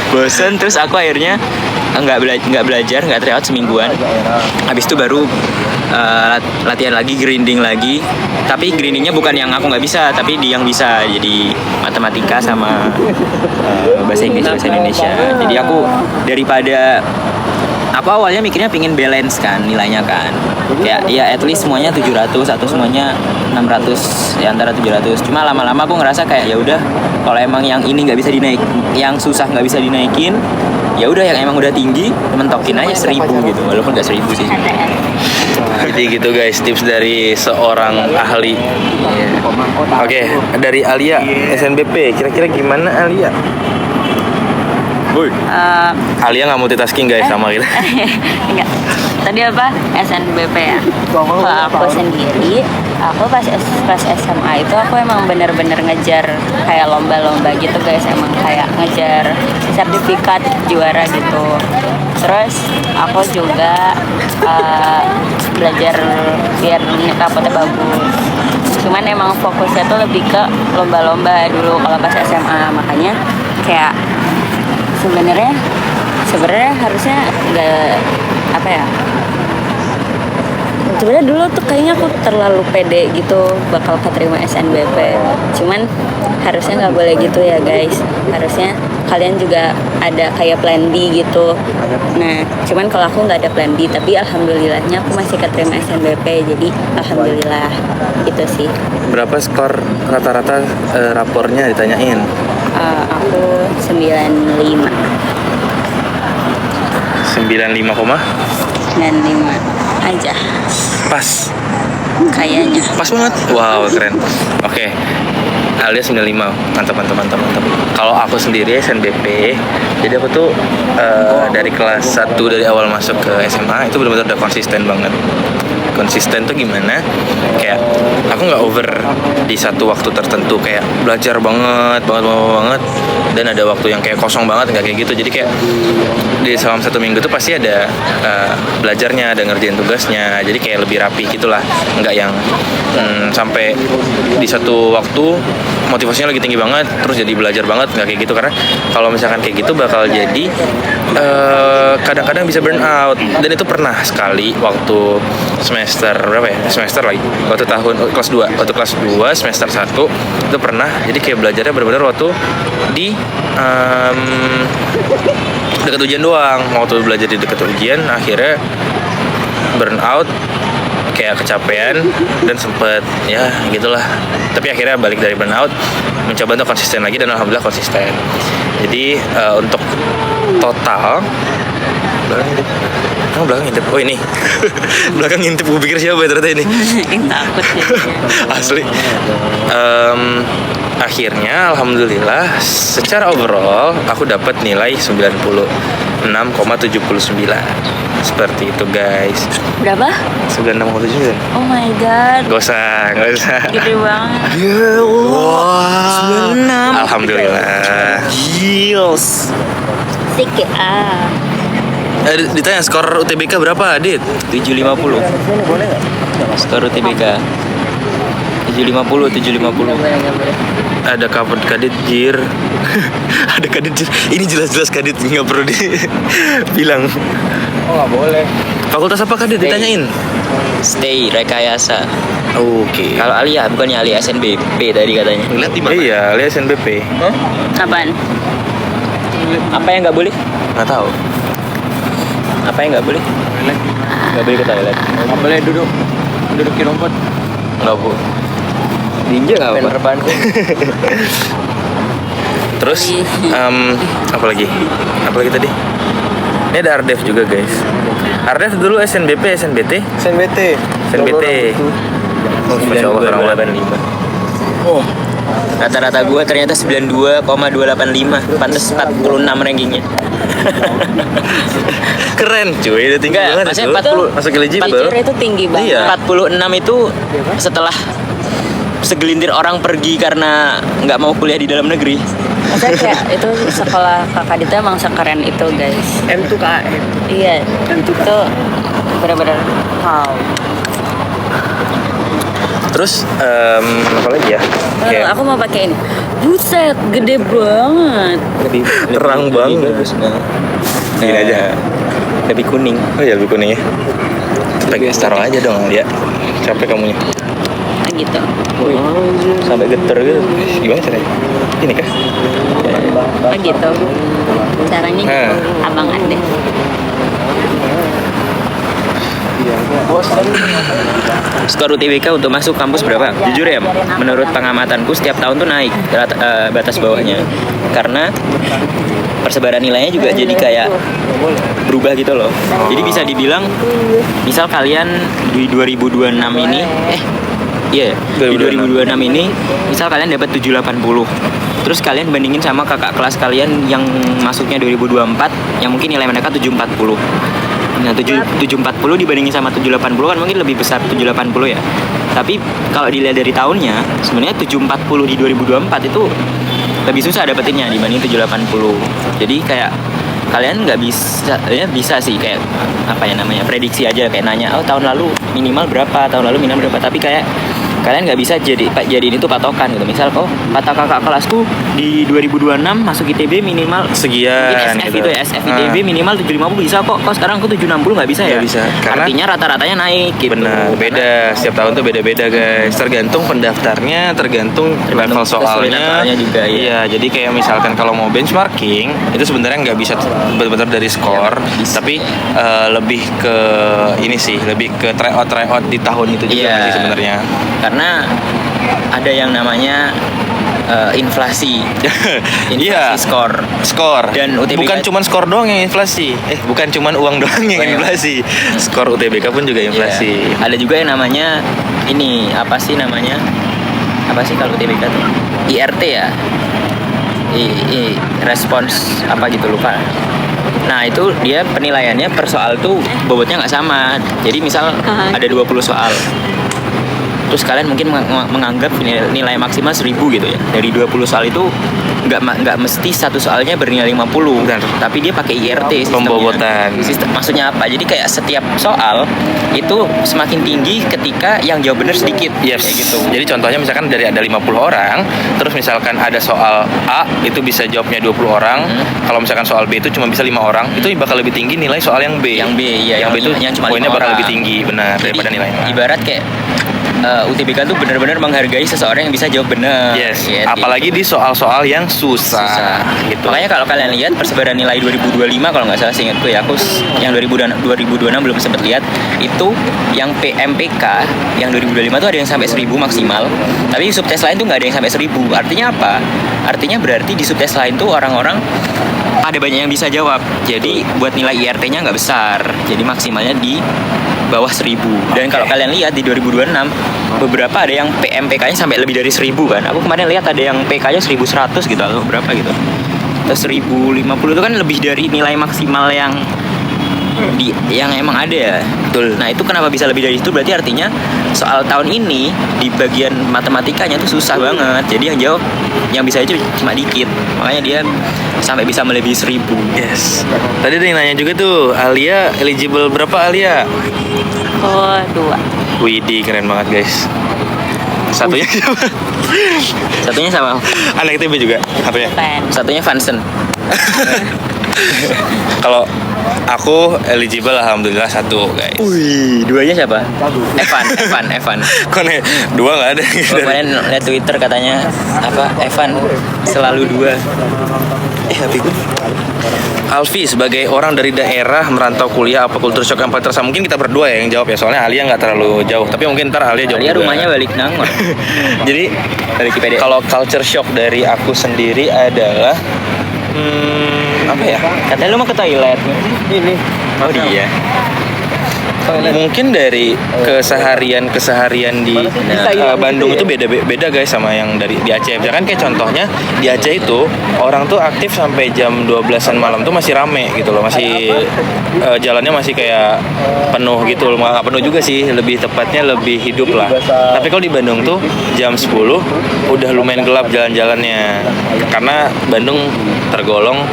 Bosen, terus aku akhirnya nggak belajar, nggak tryout semingguan. Habis itu baru latihan lagi, grinding lagi. Tapi grindingnya bukan yang aku nggak bisa, tapi yang bisa. Jadi matematika sama bahasa Indonesia. Jadi aku daripada aku awalnya mikirnya pingin balance kan nilainya kan, kayak ya at least semuanya 700 atau semuanya 600 ya, antara 700. Cuma lama-lama aku ngerasa kayak ya udah, kalau emang yang ini nggak bisa dinaik, yang susah nggak bisa dinaikin, ya udah yang emang udah tinggi mentokin aja 1000 gitu, walaupun nggak 1000 sih. Jadi gitu guys, tips dari seorang ahli. Oke, dari Alia SNBP, kira-kira gimana Alia? Alia nggak multitasking guys sama kita. Enggak. Tadi apa? SNBP ya. Kalau aku sendiri, aku pas SMA itu aku emang bener-bener ngejar kayak lomba-lomba gitu guys. Emang kayak ngejar sertifikat juara gitu. Terus aku juga belajar biar rapotnya bagus. Cuman emang fokusnya tuh lebih ke lomba-lomba dulu kalau pas SMA. Makanya kayak sebenarnya harusnya nggak apa ya, sebenarnya dulu tuh kayaknya aku terlalu pede gitu bakal keterima SNBP. Cuman harusnya nggak boleh gitu ya guys, harusnya kalian juga ada kayak plan B gitu. Nah cuman kalau aku nggak ada plan B, tapi alhamdulillahnya aku masih keterima SNBP, jadi alhamdulillah gitu sih. Berapa skor rata-rata rapornya ditanyain? Aku 95. 95, 95 aja. pas. Kayaknya. Pas banget. Wow, keren. Oke. Alia 95. Mantap. Kalau aku sendiri SNBP, jadi aku tuh dari kelas 1 dari awal masuk ke SMA itu benar-benar udah konsisten banget. Konsisten tuh gimana? Kayak aku nggak over di satu waktu tertentu, kayak belajar banget, dan ada waktu yang kayak kosong banget, nggak kayak gitu. Jadi kayak di selama 1 minggu tuh pasti ada belajarnya, ada ngerjain tugasnya. Jadi kayak lebih rapi gitulah, nggak yang sampai di satu waktu motivasinya lagi tinggi banget terus jadi belajar banget, nggak kayak gitu. Karena kalau misalkan kayak gitu bakal jadi kadang-kadang bisa burn out. Dan itu pernah sekali waktu semester berapa ya? Semester lagi. Waktu kelas 2. Waktu kelas 2 semester 1 itu pernah. Jadi kayak belajarnya benar-benar waktu di dekat ujian doang. Waktu belajar di dekat ujian akhirnya burn out, kayak kecapean dan sempet ya gitulah. Tapi akhirnya balik dari burnout, mencoba untuk konsisten lagi dan alhamdulillah konsisten. Jadi untuk total belakang ngintip. Oh ini belakang ngintip, gue pikir siapa ya, ternyata ini. Takut ya. Asli. Akhirnya alhamdulillah secara overall aku dapat nilai 96,79. Seperti itu guys. Berapa? 96,79. Oh my god. Gak usah. Gede banget. Ya Allah. Alhamdulillah. Gils. Sik ya. Ditanya skor UTBK berapa, Dit? 750. Skor UTBK 750. Ada cover Kadit Jir. Ada Kadit Jir. Ini jelas-jelas Kadit nggak perlu dibilang. Oh nggak boleh. Fakultas apa Kadit? Ditanyain. Stay rekayasa. Oke. Kalau Alia bukannya Alia SNBP tadi katanya. Lihat di mana? Iya, lihat SNBP. Apaan? Apa yang nggak boleh? Nggak tahu. Apa yang nggak boleh? Nggak boleh ke toilet. Nggak boleh dudukin rumput. Nggak bu. Ninja nggak apa? Rebahanku. Terus apa lagi? Apa lagi tadi? Ini ada Ardev juga guys. Ardev dulu SNBP, SNBT. SNBT. Oh, Masya Allah, orang 92,85. Oh. Rata-rata gua ternyata 92,285. Pantes 46 rankingnya. Keren cuy, udah tinggi Enggak, banget maksudnya itu. 40 Masuk eligible. Jujur itu tinggi banget. Iya. 46 itu setelah segelintir orang pergi karena nggak mau kuliah di dalam negeri. Maksudnya kayak itu sekolah kakak itu emang sekeren itu guys. M2KM. Iya, itu benar-benar wow. Terus apa lagi ya? Kayak Aku mau pakai ini. Buset, gede banget. terang banget. Bagus, nah. Gini aja. Lebih kuning. Oh iya, lebih kuning ya. Pakai taruh aja dong ya. Capek kamunya. Nah, gitu. Wih, sampai geter gitu. Gimana caranya? Ini kah? Oh gitu. Caranya gitu. Nah. Abang ada. Skor UTBK untuk masuk kampus berapa? Jujur ya, menurut pengamatanku setiap tahun tuh naik batas bawahnya. Karena persebaran nilainya juga jadi kayak berubah gitu loh. Jadi bisa dibilang, misal kalian di 2026 ini, di 2026 ini, misal kalian dapat 780. Terus kalian bandingin sama kakak kelas kalian yang masuknya 2024, yang mungkin nilai mereka 740. Nah, 740 dibandingin sama 780 kan mungkin lebih besar 780 ya. Tapi kalau dilihat dari tahunnya, sebenarnya 740 di 2024 itu lebih susah dapetinnya dibanding 780. Jadi kayak kalian nggak bisa, ya bisa sih kayak apa ya namanya, prediksi aja, kayak nanya, oh tahun lalu minimal berapa, tahun lalu minimal berapa, tapi kayak kalian nggak bisa jadiin itu patokan gitu. Misal kata kakak kelasku di 2026 masuk ITB minimal Sekian SF gitu. itu ya, SF ITB minimal 750 bisa kok sekarang aku 760 nggak bisa ya? Nggak bisa, karena- Artinya rata-ratanya naik gitu. Benar, beda. Setiap tahun tuh beda-beda guys. Tergantung pendaftarnya, tergantung level kesulitan soalnya. soalnya juga, iya. Iya, jadi kayak misalkan kalau mau benchmarking itu sebenarnya nggak bisa benar-benar dari skor, tapi lebih ke ini sih, lebih ke tryout di tahun itu juga Iya. sih sebenarnya. Karena ada yang namanya inflasi Iya. skor. Dan UTBK bukan cuman skor doang yang inflasi. Bukan cuman uang doang yang Bukan. inflasi. Skor UTBK pun juga inflasi. Iya. Ada juga yang namanya ini apa sih namanya? Apa sih kalau UTBK tuh? IRT ya. Respons apa gitu lupa. Nah itu dia penilaiannya per soal tuh bobotnya nggak sama. Jadi misal ada 20 soal. Terus kalian mungkin menganggap nilai maksimal 1000 gitu ya. Dari 20 soal itu nggak mesti satu soalnya bernilai 50. Benar. Tapi dia pakai IRT sistemnya. Pembobotan. Maksudnya apa? Jadi kayak setiap soal itu semakin tinggi ketika yang jawab benar sedikit. Yes. Kayak gitu. Jadi contohnya misalkan dari ada 50 orang, terus misalkan ada soal A itu bisa jawabnya 20 orang. Kalau misalkan soal B itu cuma bisa 5 orang, itu bakal lebih tinggi nilai soal yang B. Yang B, iya, Yang B itu yang cuma poinnya 5 bakal orang. lebih tinggi, benar, Jadi, daripada nilainya. ibarat kayak UTBK tuh benar-benar menghargai seseorang yang bisa jawab benar. Yes. Gitu. Apalagi di soal-soal yang susah. Gitu. Makanya kalau kalian lihat persebaran nilai 2025 kalau nggak salah seingatku ya, aku yang 2026 belum sempat lihat, itu yang PMPK yang 2025 tuh ada yang sampai 1000 maksimal. Tapi subtes lain tuh nggak ada yang sampai 1000. Artinya apa? Artinya berarti di subtes lain tuh orang-orang ada banyak yang bisa jawab. Jadi buat nilai IRT-nya nggak besar. Jadi maksimalnya di bawah 1000. Dan kalau kalian lihat di 2026 beberapa ada yang PMPK-nya sampai lebih dari 1000 kan. Aku kemarin lihat ada yang PK-nya 1100 gitu atau berapa gitu. Terus 1050 itu kan lebih dari nilai maksimal yang yang emang ada. Betul. Nah itu kenapa bisa lebih dari itu? Berarti artinya soal tahun ini di bagian matematikanya tuh susah banget. Jadi yang jawab yang bisa aja cuma dikit. Makanya dia sampai bisa melebihi 1000. Yes. Tadi ada yang nanya juga tuh, Alia eligible berapa Alia? Oh, 2. Widih, keren banget guys. Satunya siapa? Satunya sama. Anak ITB juga satunya. Bukan. Satunya Vansen. Kalau aku eligible alhamdulillah 1 guys. Wih, duanya siapa? Evan. Kok nih 2 nggak ada? Kemarin lihat Twitter katanya apa? Evan selalu 2. HP gue. Alfi, sebagai orang dari daerah merantau kuliah, apa kultur shock yang paling terasa? Mungkin kita berdua ya yang jawab ya, soalnya Alia nggak terlalu jauh. Tapi mungkin ntar Alia jawab Dia juga. rumahnya balik Nangor. Jadi Balik IPD. kalau culture shock dari aku sendiri adalah apa ya? Katanya lu mau ke toilet. Ini. Oh dia. Mungkin dari keseharian di Bandung itu beda guys sama yang dari di Aceh. Misalkan kayak contohnya di Aceh itu orang tuh aktif sampai jam 12-an malam tuh masih rame gitu loh, masih jalannya masih kayak penuh gitu loh. Nggak penuh juga sih, lebih tepatnya lebih hidup lah. Tapi kalau di Bandung tuh jam 10 udah lumayan gelap jalan-jalannya, karena Bandung tergolong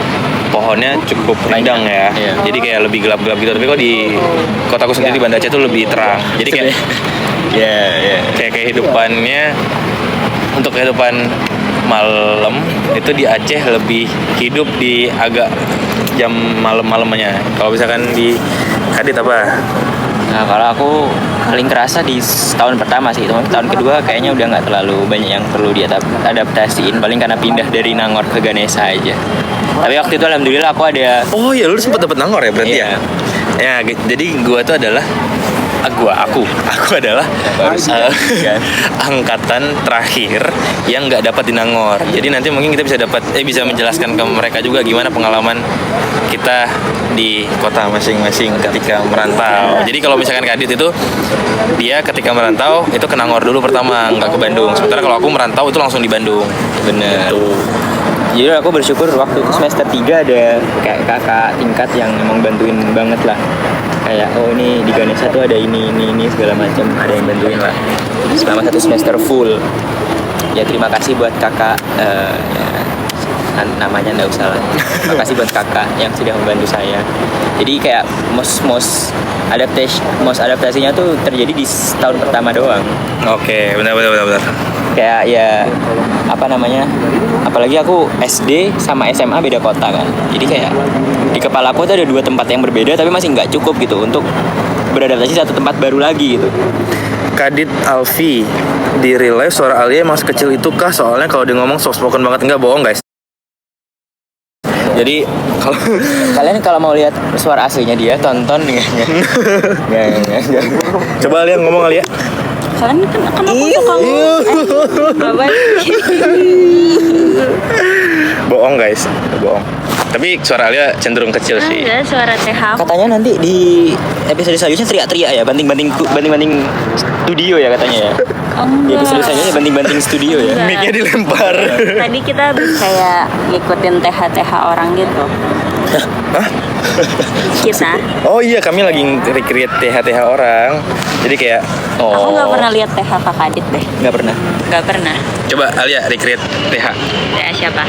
pohonnya cukup rindang ya. Iya. Jadi kayak lebih gelap-gelap gitu. Tapi kalau di kotaku sendiri di Banda Aceh tuh lebih terang. Jadi kayak kayak kehidupannya, untuk kehidupan malam itu di Aceh lebih hidup di agak jam malam-malamnya. Kalau misalkan di Kadit apa? Nah kalau aku paling kerasa di tahun pertama sih. Tahun kedua kayaknya udah nggak terlalu banyak yang perlu diadaptasiin. Paling karena pindah dari Nangor ke Ganesha aja. Tapi waktu itu alhamdulillah aku ada. Oh ya, lu sempet dapet Nangor ya berarti Iya. ya? Ya, jadi gua tuh adalah aku adalah angkatan terakhir yang nggak dapat di Nangor. Jadi nanti mungkin kita bisa menjelaskan ke mereka juga gimana pengalaman kita di kota masing-masing ketika merantau. Jadi kalau misalkan Kadit itu dia ketika merantau itu ke Nangor dulu pertama, nggak ke Bandung. Sementara kalau aku merantau itu langsung di Bandung. Bener. Jadi aku bersyukur waktu itu semester 3 ada kayak kakak tingkat yang emang bantuin banget lah. Kayak oh ini di Ganesha tuh ada ini segala macam, ada yang bantuin lah. Selama 1 semester full. Ya terima kasih buat kakak namanya nggak usah lah. Terima kasih buat kakak yang sudah membantu saya. Jadi kayak most adaptasinya tuh terjadi di tahun pertama doang. Oke, benar. Kayak ya apa namanya, apalagi aku SD sama SMA beda kota kan, jadi kayak di kepala aku tuh ada 2 tempat yang berbeda tapi masih nggak cukup gitu untuk beradaptasi satu tempat baru lagi gitu. Kadit Alfi, di real life suara Alia emang sekecil itu kah? Soalnya kalau dia ngomong soft spoken banget. Enggak, bohong guys. Jadi kalau Kalian kalau mau lihat suara aslinya dia tonton nggak. coba Alia ngomong Alia. Kalian kenapa suka Bohong guys, bohong. Tapi suara Alia cenderung kecil sih. Ada suara TH. Katanya nanti di episode selanjutnya teriak-teriak ya, banting studio ya katanya ya. Di episode selanjutnya banting studio ya. Enggak. Mic-nya dilempar. Tadi kita habis kayak ngikutin TH orang gitu. Hah? Kita. Oh iya, kami lagi recreate TH orang. Jadi kayak Aku nggak pernah lihat TH Kak Kadit deh. Nggak pernah. Nggak pernah. Coba Alia recreate TH. TH siapa?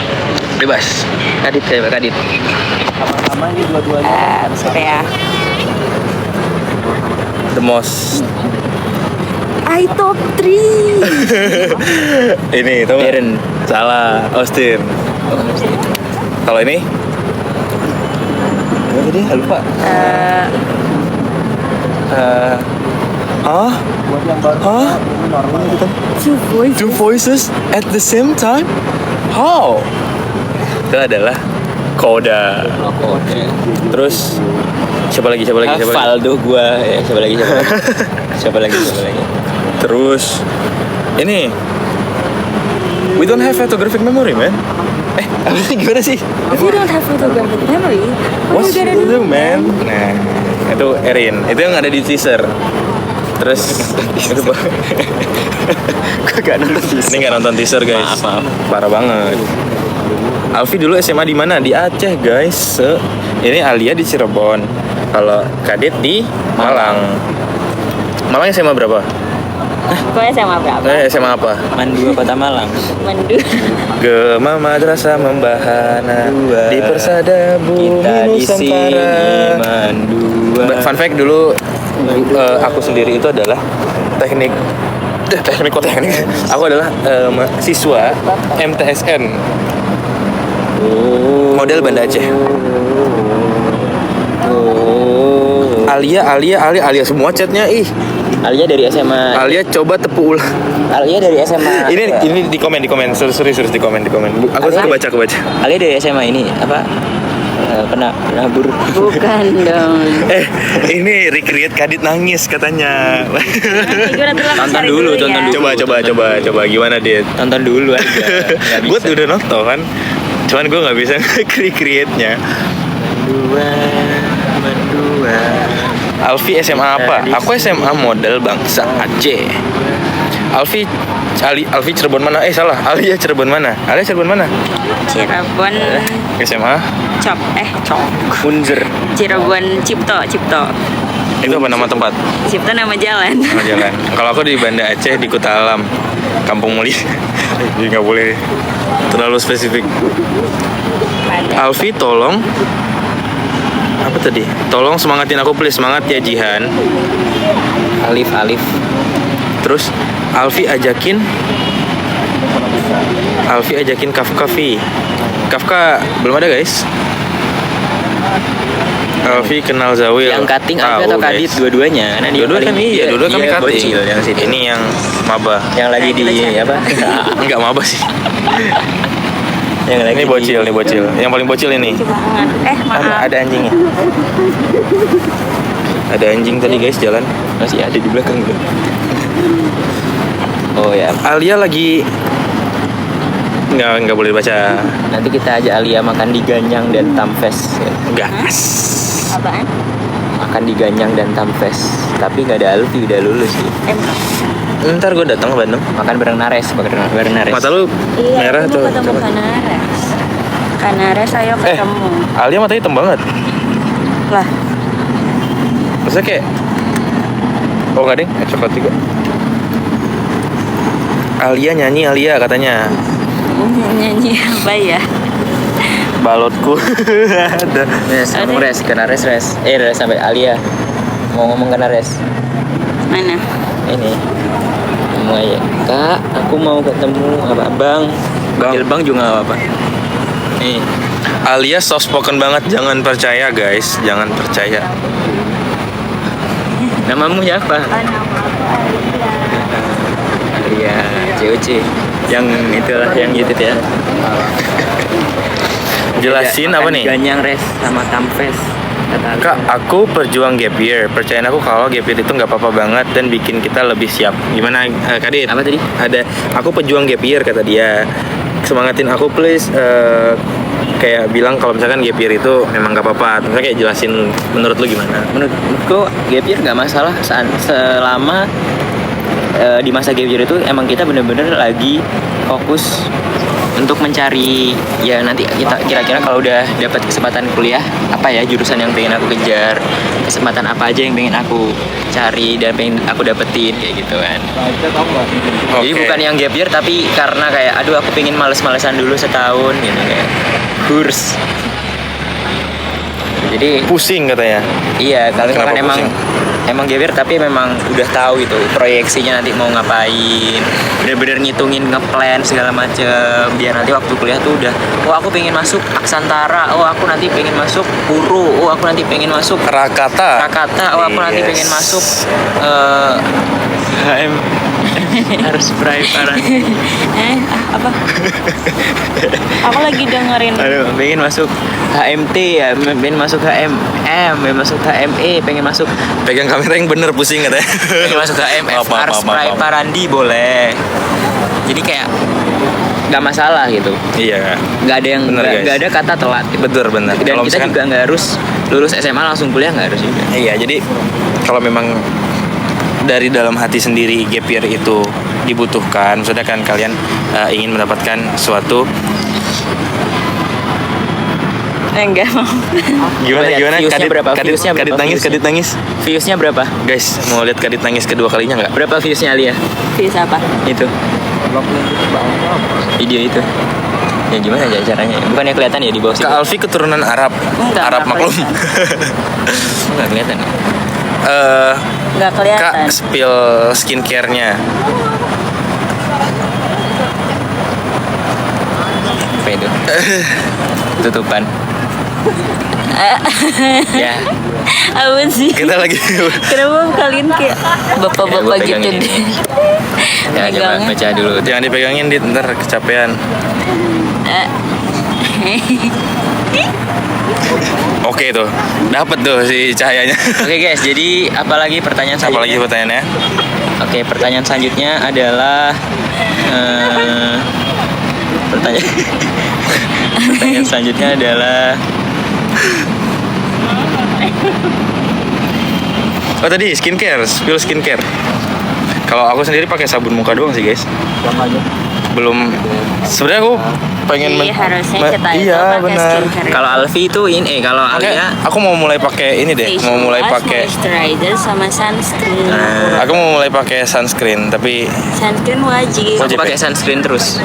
Bebas. Kadit saya Kadit. Siapa ya? The most. I top 3. Ini itu Darren. salah, Austin. Kalau ini? Apa tadi? Lupa. Hah? Two voices at the same time? How? Itu adalah Koda. Oke. Terus siapa lagi? Valdo gua ya, siapa lagi. Terus ini we don't have photographic memory, man. Apa sih, gimana sih? If you don't have photographic memory, what What's you you gonna do, do, man? Nah, itu Erin. Itu yang ada di teaser. Terus itu Gak nonton teaser. ini nggak nonton teaser guys. Maaf. Parah banget. Alfi dulu SMA di mana? Di Aceh guys. Ini Alia di Cirebon. Kalau Kadit di Malang. Malang SMA berapa? Kok SMA berapa? SMA apa? Mandu Kota Malang. Mandu. Gema Madrasah Membahana di Persada Bumi Kita di sini Nusantara. Mandua. Fun fact dulu aku sendiri itu adalah teknik. Aku adalah siswa MTSN. Model Banda Aceh. Alia semua chatnya ih. Alia dari SMA. Alia coba tepu ulang. Alia dari SMA. Ini di komen serius di komen. Aku Alia- kebaca. Alia dari SMA ini apa? Penabur. Bukan dong. Ini recreate Kadit nangis katanya. Tonton dulu. Coba gimana dia? Tonton dulu aja. Nggak Gue bisa. udah nonton kan. Cuman gue nggak bisa recreate-nya. Mandua. Alfi SMA apa? Aku SMA model bangsa Aceh. Alfi Cirebon mana? Salah. Alia Cirebon mana? Alia Cirebon mana? Cirebon SMA. Cop. Munzer. Cirebon Cipto. Itu apa nama tempat? Cipto nama jalan. Nama jalan. Kalau aku di Banda Aceh di Kuta Alam, Kampung Mulia. Jadi nggak boleh terlalu spesifik. Alfi tolong apa tadi? Tolong semangatin aku please, semangat ya Jihan. Alif. Terus Alfi ajakin Kafka belum ada guys. Alfi kenal Zawil. Yang cutting Alfi atau Tahu, Kadit guys. dua-duanya. Karena dia Dua-dua kan paling- iya, dua-dua kan dia cutting. bocil yang situ. Ini yang maba. Yang lagi di apa? Enggak maba sih. Yang lagi Ini di- bocil. Yang paling bocil ini. Maaf. Ada anjingnya. Ada anjing tadi guys jalan. Masih ada di belakang gue. Oh ya, Alia lagi nggak boleh baca nanti kita ajak Alia makan di Ganyang dan Tamfest. gas. Apaan? Makan di Ganyang dan Tamfest. Tapi nggak ada Alfi, udah lulus sih. Ntar gue datang ke Bandung. Makan bareng Nares. Mata lu Iya, merah aku tuh. mau ketemu Kanares. Kanares ayo ketemu. Alia matanya hitam banget. Lah, Maksudnya kayak nggak deh, coklat juga. Alia nyanyi katanya. nyanyi apa ya? Balotku. Ada. Ngomong Res, ke Nares Res. Res sampai Alia. Mau ngomong ke Nares. Mana? Ini. Ngomong aja. Kak, aku mau ketemu apa? Bang. Panggil Bang juga nggak apa-apa. Nih. Alia soft spoken banget, jangan percaya guys, jangan percaya. Namamu siapa? Alia COC. Yang itulah yang YouTube ya. Jelasin apa nih? Ganyang Res sama Tamfest. Kata Kak, aku perjuang gap year. Percayain aku kalau gap year itu nggak apa-apa banget dan bikin kita lebih siap. Gimana, Kadit? Apa tadi? Ada, aku pejuang gap year kata dia. Semangatin aku please. Kayak bilang kalau misalkan gap year itu memang nggak apa-apa. Terus kayak jelasin menurut lu gimana? Menurutku gap year nggak masalah selama di masa gap year itu emang kita bener-bener lagi fokus untuk mencari ya nanti kita kira-kira kalau udah dapat kesempatan kuliah apa ya jurusan yang pengen aku kejar, kesempatan apa aja yang pengen aku cari dan pengen aku dapetin kayak gitu kan. Jadi Oke. bukan yang gap year tapi karena kayak aduh aku pengen males-malesan dulu setahun gitu kayak kurs. Jadi Pusing katanya. iya kalau Kenapa misalkan emang gap year tapi memang udah tahu itu proyeksinya nanti mau ngapain, bener-bener ngitungin ngeplan segala macem biar nanti waktu kuliah tuh udah aku pengen masuk Aksantara, aku nanti pengen masuk Puru, aku nanti pengen masuk Rakata. aku nanti Yes. pengen masuk HM harus private. Apa? Aku lagi dengerin. Aduh, pengen masuk HMT ya, pengen masuk HMM, pengen masuk HME, pengen masuk Pegang kamera yang bener pusing katanya. pengen masuk HMF, Maaf. Ars Parandi boleh. Jadi kayak nggak masalah gitu, Iya. nggak ada yang Bener, guys. nggak ada kata telat gitu. Bener. Dan Kalau kita misalkan- juga nggak harus lulus SMA langsung kuliah, nggak harus juga. Iya, jadi kalau memang dari dalam hati sendiri gap year itu dibutuhkan, maksudnya kan kalian ingin mendapatkan suatu Enggak mau. Gimana gimana? Viewsnya berapa? Viewsnya berapa? Kadit nangis. Viewsnya berapa? Guys, mau lihat Kadit nangis kedua kalinya nggak? Berapa viewsnya Alia? Views apa? Itu. Video itu. Ya gimana aja caranya? Bukannya kelihatan ya di bawah situ? Kak Alfi keturunan Arab. Enggak, Arab enggak maklum. Enggak kelihatan. Nggak kelihatan. Kak spill skincare-nya. Apa itu? Tutupan. Ya. Apa sih? Kita lagi Kenapa kalian kayak bapak-bapak Ya, gua gitu pegangin deh? Ya coba Megangnya. baca dulu. jangan dipegangin Dit, ntar kecapean. Oke tuh, dapat tuh si cahayanya. Oke guys, jadi apalagi pertanyaan Apa lagi selanjutnya? pertanyaannya? Oke, pertanyaan selanjutnya adalah pertanyaan pertanyaan selanjutnya adalah Oh tadi skincare, spill skincare. Kalau aku sendiri pakai sabun muka doang sih guys. Belum. Sebenarnya aku pengen Iya, harusnya kita itu iya pakai benar. skincare. kalau Alfi itu ini kalau Oke, Alia aku mau mulai pakai ini deh. Facial Mau mulai wash, pakai. moisturizer sama sunscreen. Aku mau mulai pakai sunscreen, tapi Sunscreen wajib. aku pakai sunscreen terus.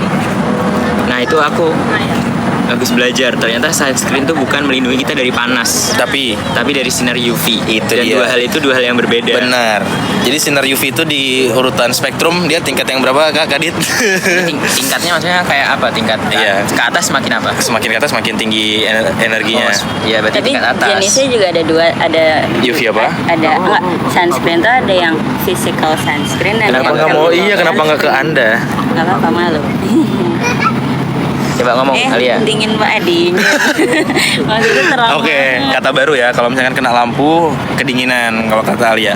Nah, itu aku habis belajar ternyata sunscreen itu bukan melindungi kita dari panas, tapi tapi dari sinar UV. Itu Dan dia. dua hal itu dua hal yang berbeda. benar. Jadi sinar UV itu di urutan spektrum dia tingkat yang berapa Kak Kadit? Tingkatnya maksudnya kayak apa? Tingkat Iya. ke atas makin apa? Semakin ke atas semakin tinggi energinya. Iya, berarti Tapi tingkat atas. jenisnya juga ada dua, ada UV apa? Ada enggak, sunscreen tuh ada yang physical sunscreen dan Kenapa yang nggak mau? chemical Iya, kenapa nggak ke sunscreen. Anda? Nggak apa-apa malu. Coba ngomong Alia. Dingin Pak dingin. Maksudnya terlalu. Oke, banget. kata baru ya. Kalau misalkan kena lampu, kedinginan. Kalau kata Alia.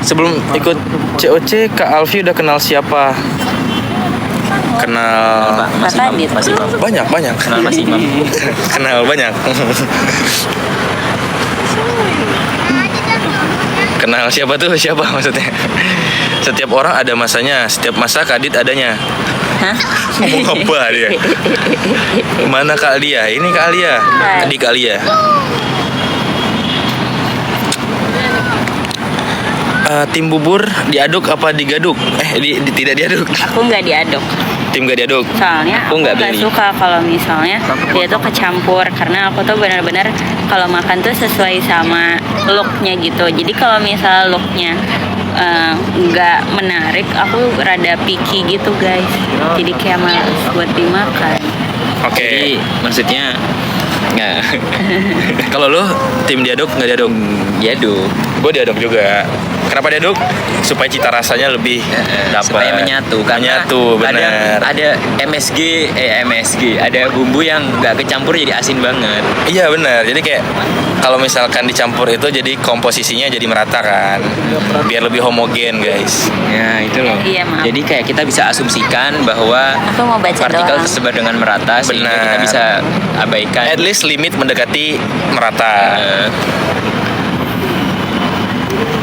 Sebelum ikut COC, Kak Alfi udah kenal siapa? Kenal Pak, Mas Kata Imam, Adit. Mas Imam. banyak. Kenal Mas Imam. Kenal banyak. Kenal siapa tuh? Siapa maksudnya? Setiap orang ada masanya. Setiap masa Kadit adanya. Hah? Ngomong apa dia? Mana Kak Alia? Ini Kak Alia. Adik Kak Alia. Tim bubur diaduk apa digaduk? Tidak diaduk. Aku nggak diaduk. Tim gak diaduk. Soalnya Aku aku nggak nggak beli. suka kalau misalnya dia tuh kecampur, karena aku tuh benar-benar kalau makan tuh sesuai sama looknya gitu. Jadi kalau misalnya looknya nggak menarik, aku rada picky gitu guys. Jadi kayak males buat dimakan. Oke. Jadi maksudnya nggak Kalau lu tim diaduk nggak diaduk? diaduk. Gue diaduk juga. Kenapa diaduk? Supaya cita rasanya lebih dapat. Supaya menyatu karena Menyatu, kadang benar. ada MSG ada bumbu yang nggak kecampur jadi asin banget. Iya benar. Jadi kayak kalau misalkan dicampur itu jadi komposisinya jadi merata kan. Biar lebih homogen guys. Ya itu loh. Iya, maaf. Jadi kayak kita bisa asumsikan bahwa Aku mau baca partikel doang. tersebar dengan merata sehingga Benar. kita bisa abaikan. At least limit mendekati merata.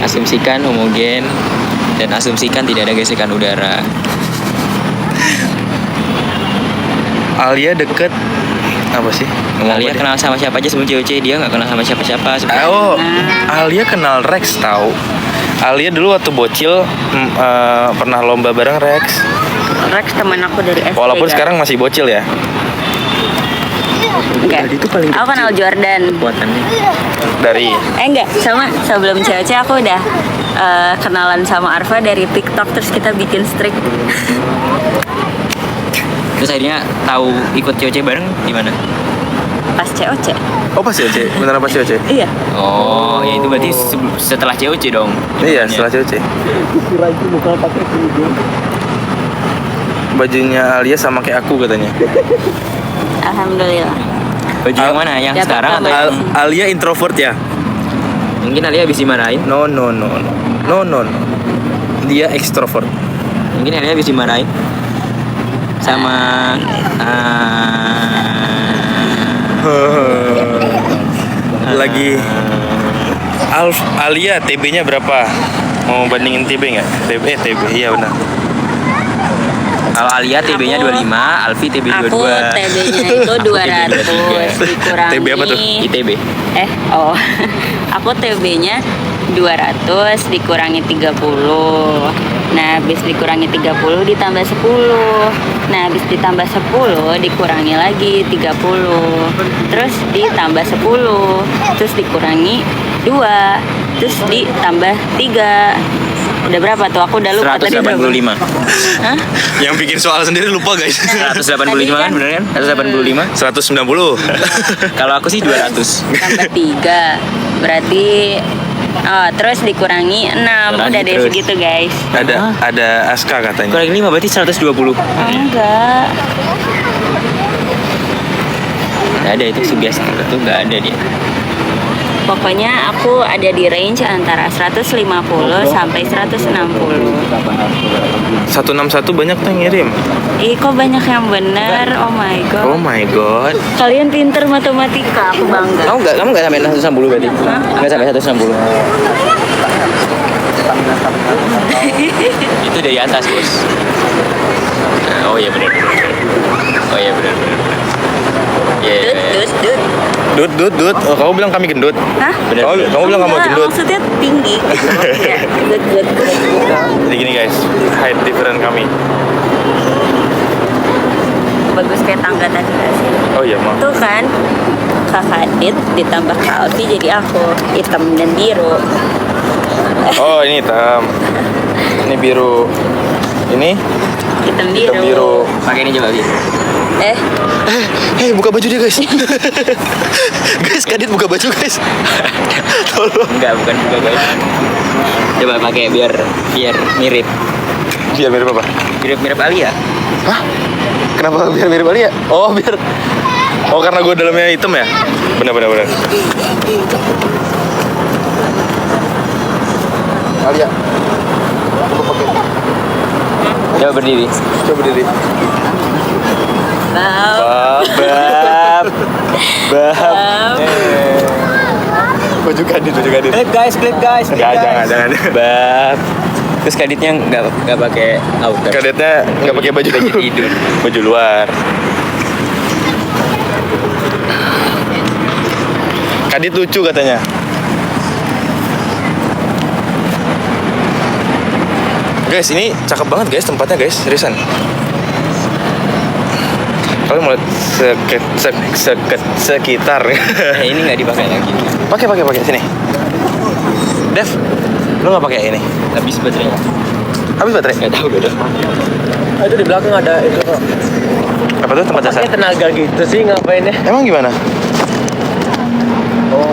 Asumsikan homogen dan asumsikan tidak ada gesekan udara. Alia deket apa sih? Ngomong Alia apa dia? kenal sama siapa aja sebelum COC, dia nggak kenal sama siapa-siapa sebenarnya. Oh, Alia kenal Rex tahu. Alia dulu waktu bocil pernah lomba bareng Rex. Rex teman aku dari SD. Walaupun guys. sekarang masih bocil ya. Enggak. Tadi itu paling Aku kenal Jordan. Kekuatannya. Dari Enggak, sama sebelum COC aku udah kenalan sama Arfa dari TikTok, terus kita bikin streak. Terus akhirnya tahu ikut COC bareng di mana? Pas COC. Oh pas COC, beneran pas COC. Iya. Oh, ya itu berarti setelah COC dong. Iya setelah COC. Bajunya Alia sama kayak aku katanya. Alhamdulillah. Baju yang mana? Yang Dapat sekarang atau kabar. yang Alia introvert ya? mungkin Alia habis dimarahin? No. Dia ekstrovert. Mungkin Alia habis dimarahin sama Lagi Alia TB-nya berapa? Mau bandingin TB nggak? TB iya benar. Kalau Alia TB-nya 25, Alfi TB 22. Aku TB-nya itu 200 dikurangi. TB apa tuh? ITB. Aku TB-nya 200 dikurangi 30. Nah, habis dikurangi 30 ditambah 10. Nah, habis ditambah 10 dikurangi lagi 30. Terus ditambah 10. Terus dikurangi 2. Terus ditambah 3. Udah berapa tuh? Aku udah lupa tadi berapa. 185. Hah? Yang bikin soal sendiri lupa guys. 185 kan bener kan? 185. 190. Kalau aku sih 200. Tambah 3. Berarti terus dikurangi 6. Kurangi Udah deh terus. segitu guys. Ada Aska katanya. Kurang 5 berarti 120. Enggak. Nggak ada itu sugesti itu nggak ada dia. Pokoknya aku ada di range antara 150 sampai 160. 161 banyak tuh yang ngirim. Ih, kok banyak yang bener? Oh my god. Oh my god. Kalian pinter matematika, aku bangga. Kamu nggak sampai 160 berarti? Nggak sampai 160. Itu dari atas bos. Oh iya benar. Oh iya benar. Iya. Dut. Oh, kamu bilang kami gendut. Hah? Bener. Kamu bilang kamu Enggak, gendut. maksudnya tinggi. Ya, dut gitu. Jadi gini guys, height different kami. Bagus kayak tangga tadi gak sih? Oh iya maaf. Tuh kan, Kakak Adit ditambah Kak Alfi jadi aku. Hitam dan biru. Oh ini hitam. Ini biru. Ini Hitam hitam biru. Pakai ini coba Bi. Buka baju dia guys. Guys, Kadit buka baju guys. Tolong. Enggak, bukan juga guys. Coba pakai biar mirip. Biar mirip apa? Mirip Alia. Hah? Kenapa biar mirip Alia? Oh biar. Oh karena gue dalamnya hitam ya? Benar. Alia. Coba berdiri. Coba berdiri. Bab. Baju Kadit. Klip guys. Jangan. Bab. Terus Kaditnya nggak pakai outer. Kaditnya nggak pakai baju tidur. Baju luar. Kadit lucu katanya. Guys, ini cakep banget guys tempatnya guys, seriusan. Kalian mau lihat sekitar. Ini nggak dipakai lagi. Pakai sini. Dev, lu nggak pakai ini? Habis baterainya. Habis baterai? Nggak tahu udah. Itu di belakang ada itu kok. Apa tuh tempat jasa? Pakai tenaga gitu sih ngapainnya? Emang gimana? Oh,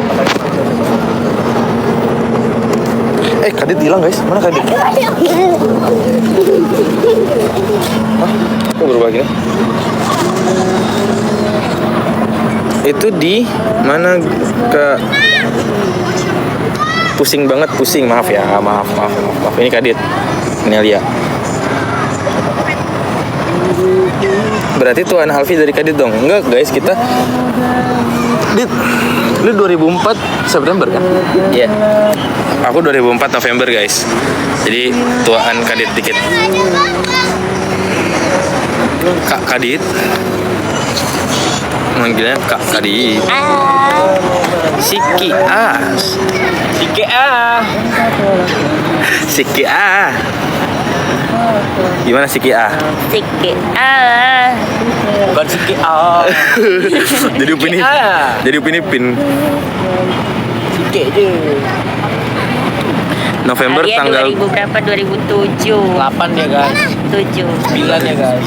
Kadit hilang guys, mana Kadit? Hah? Kok berubah gini? Itu di mana pusing maaf ya, maaf. Ini Kadit, ini Alia. Berarti tuan Alfi dari Kadit dong? Enggak guys, kita Dit, lu 2004 September kan? Iya. Aku 2004 November guys. Jadi tuaan Kadit dikit. Kak Kadit. Manggilnya Kak Kadit. Siki A. Gimana Siki A? Bukan Siki A. Jadi upin ipin. Siki aja. November Alia tanggal 2000 berapa? 2007. 8 ya guys. 7. 9 ya guys.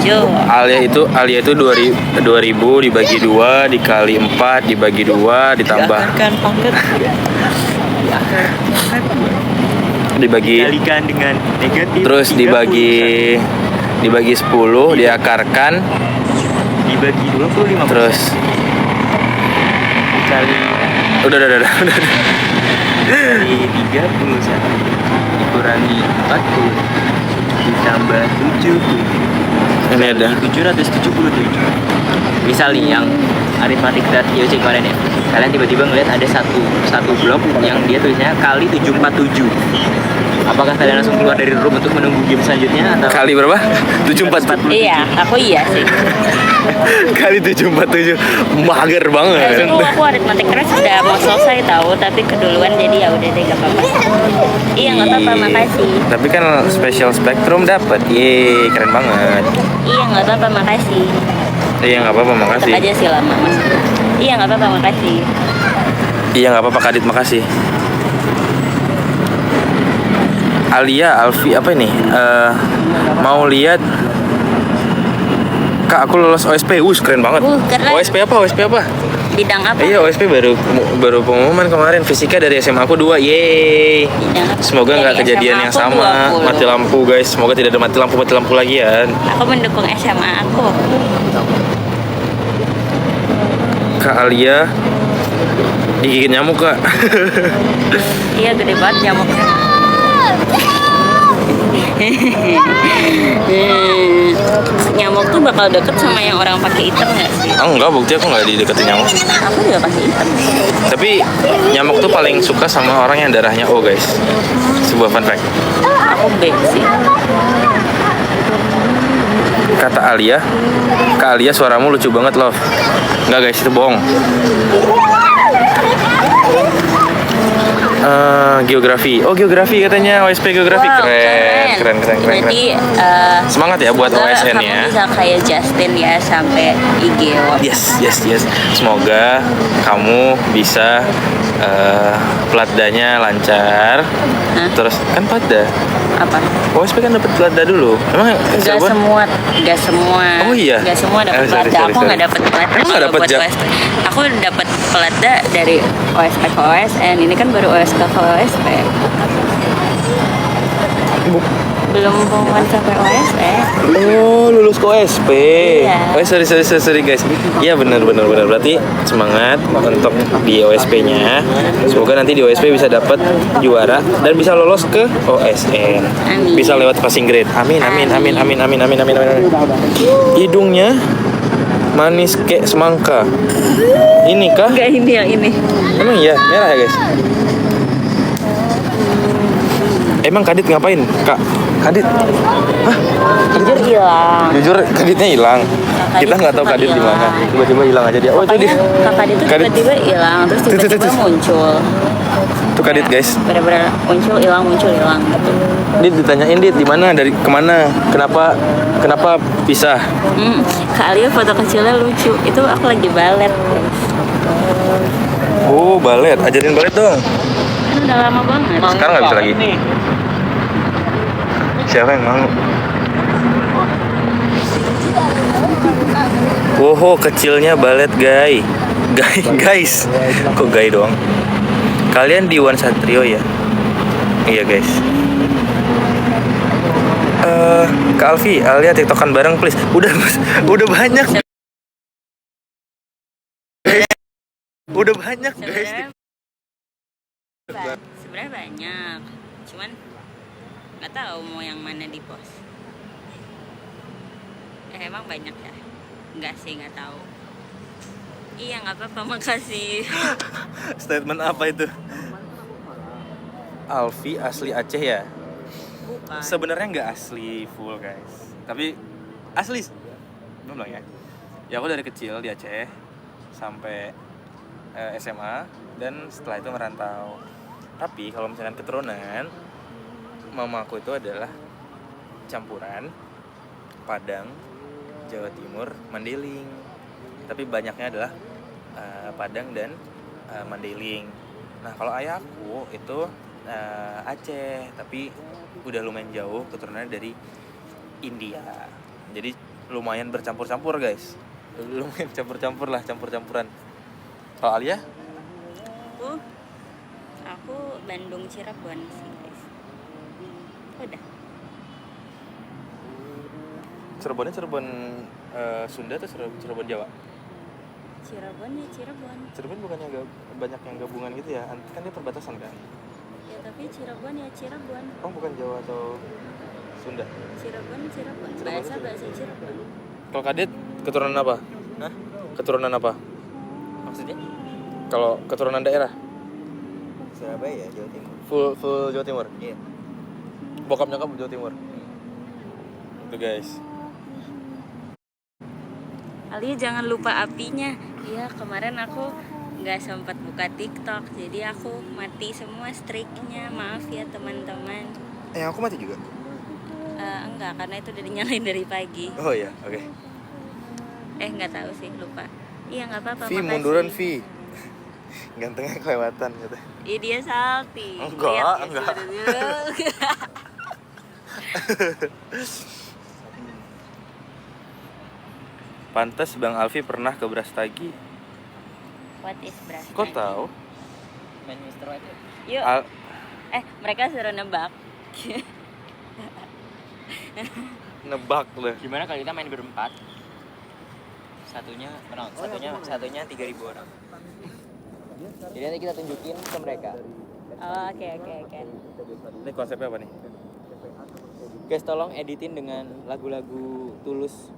7. Alia itu 2000 dibagi 2 dikali 4 dibagi 2 ditambah dibagi Kalikan dengan negatif. terus dibagi 10 diakarkan dibagi 25. terus Dikali udah dikali 31 dikurangi 40 ditambah 70 ini ada 777. Misal nih yang aritmatik dari IOC kemarin ya, kalian tiba-tiba ngeliat ada satu blok yang dia tulisnya kali 747 Apakah kalian langsung keluar dari room untuk menunggu game selanjutnya atau Kali berapa? 747. Iya, aku iya sih. Kali 747. Mager Terus banget. aku aritmatik keras udah mau selesai tahu, tapi keduluan jadi ya udah deh gak apa-apa. Iya nggak apa-apa, makasih. Tapi kan special spectrum dapat. Yeay, keren banget. Iya nggak apa-apa, makasih. Iya, nggak apa-apa, Tetap makasih. aja sih lama mas. Iya nggak apa-apa, makasih. Iya, nggak apa-apa Kadit, makasih. Alia, Alfi, apa ini? Mau lihat Kak, aku lolos OSP. Keren banget. Keren. OSP apa? OSP apa? Bidang apa? Iya, OSP baru pengumuman kemarin. Fisika dari SMA aku 2. Yeay. Bidang apa? Semoga nggak Dari kejadian SMA yang aku sama. 20. Mati lampu, guys. Semoga tidak ada mati lampu lagi ya. Aku mendukung SMA aku. Kak Alia digigit nyamuk, Kak. Iya gede banget nyamuknya. Nyamuk tuh bakal deket sama yang orang pakai item nggak sih? Oh enggak, bukti aku nggak dideketin nyamuk. Aku juga pakai item. Tapi nyamuk tuh paling suka sama orang yang darahnya O, guys. Sebuah fun fact. Aku B sih. Kata Alia, Kak Alia suaramu lucu banget, love. Enggak, guys, itu bohong. Geografi. Oh, geografi katanya. OSP geografi. Wow, Keren. Jadi Semangat ya buat semoga OSN kamu ya. bisa kayak Justin ya sampai IGO. Yes. Semoga kamu bisa pelatdanya lancar. Hah? Terus kan pelatda. Apa? OSP kan dapat pelatda dulu. Emang Gak semua. Oh iya. Gak semua dapat Sorry. pelatda. Aku nggak dapat pelatda. Emang nggak kalau dapat buat ja- OSP. Aku dapat pelatda dari OSP ke OSN. Ini kan baru OSK ke OSP. Belum pengumuman sampai OSN. Oh, lulus ke OSP. Iya. Oh, sorry guys. Iya, benar. Berarti semangat untuk di OSP-nya. Semoga nanti di OSP bisa dapat juara dan bisa lolos ke OSN. Amin. Bisa lewat passing grade. Amin. Hidungnya manis kayak semangka. Ini kah? Enggak, ini yang ini. Emang iya, merah ya, guys. Emang Kadit ngapain, Kak? Kadit? Hah? Jujur hilang. Jujur Kaditnya hilang. Kita nggak tahu suka Kadit di hilang. mana. Tiba-tiba hilang aja dia. Oh, itu dia. Kakak dia tuh Kadit. tiba-tiba hilang, terus tiba-tiba Tuh. muncul. Tuh Kadit, guys. Bener-bener muncul hilang gitu. Dit ditanyain di mana, dari kemana, kenapa pisah? Kak Alia foto kecilnya lucu. Itu aku lagi balet. Oh, balet. Ajarin balet dong. Kan udah lama banget. Sekarang nggak bisa lagi. Siapa yang mau? Woho, kecilnya balet, guys. Kok gay doang? Kalian di One Satrio ya? Iya, guys. Kak Alfi, Alia tiktokan bareng please. Udah banyak. Udah banyak, guys. Sebenarnya banyak. Cuman nggak tahu mau yang mana di post. Emang banyak ya? Enggak sih, nggak tahu. Iya nggak apa-apa, makasih. Statement apa itu? Alfi asli Aceh ya? Bukan. Sebenarnya nggak asli full, guys. Tapi asli. Belum ya. Ya aku dari kecil di Aceh sampai SMA dan setelah itu merantau. Tapi kalau misalkan keturunan, mamaku itu adalah campuran Padang, Jawa Timur, Mandailing. Tapi banyaknya adalah Padang dan Mandailing. Nah, kalau ayahku itu Aceh, tapi udah lumayan jauh keturunannya dari India. Jadi lumayan bercampur-campur, guys. Lumayan campur-campuran. Kalau Alia? Aku Bandung Cirebon sih, guys. Udah. Cirebonnya Cirebon Sunda atau Cirebon Jawa? Cirebon ya Cirebon. Cirebon bukannya banyak yang gabungan gitu ya? Kan dia perbatasan kan? Ya tapi Cirebon ya Cirebon. Oh, bukan Jawa atau Sunda? Cirebon. Bahasa Cirebon. Kalau Kadit keturunan apa? Hah? Keturunan apa? Maksudnya? Kalau keturunan daerah? Surabaya, Jawa Timur. Full Jawa Timur? Iya. bokap nyokap Jawa Timur. Itu guys. Alia jangan lupa apinya. Iya, kemarin aku nggak sempat buka TikTok, jadi aku mati semua streaknya. Maaf ya teman-teman. Aku mati juga. Enggak, karena itu udah dinyalain dari pagi. Oh iya, oke. Nggak tahu sih, lupa. Iya nggak apa-apa. Vi makasih. munduran Vi. Gantengnya kelewatan gitu. Iya dia salty. Enggak, Lihat ya, enggak. Pantes Bang Alfi pernah ke Brastagi. What is Brastagi? Kok tahu? Main Mr. White. Yuk. Mereka suruh nebak. Nebak loh. Gimana kalau kita main berempat? Satunya 3.000 orang. Jadi nanti kita tunjukin ke mereka. Oh, oke. Ini konsepnya apa nih? Guys, tolong editin dengan lagu-lagu Tulus.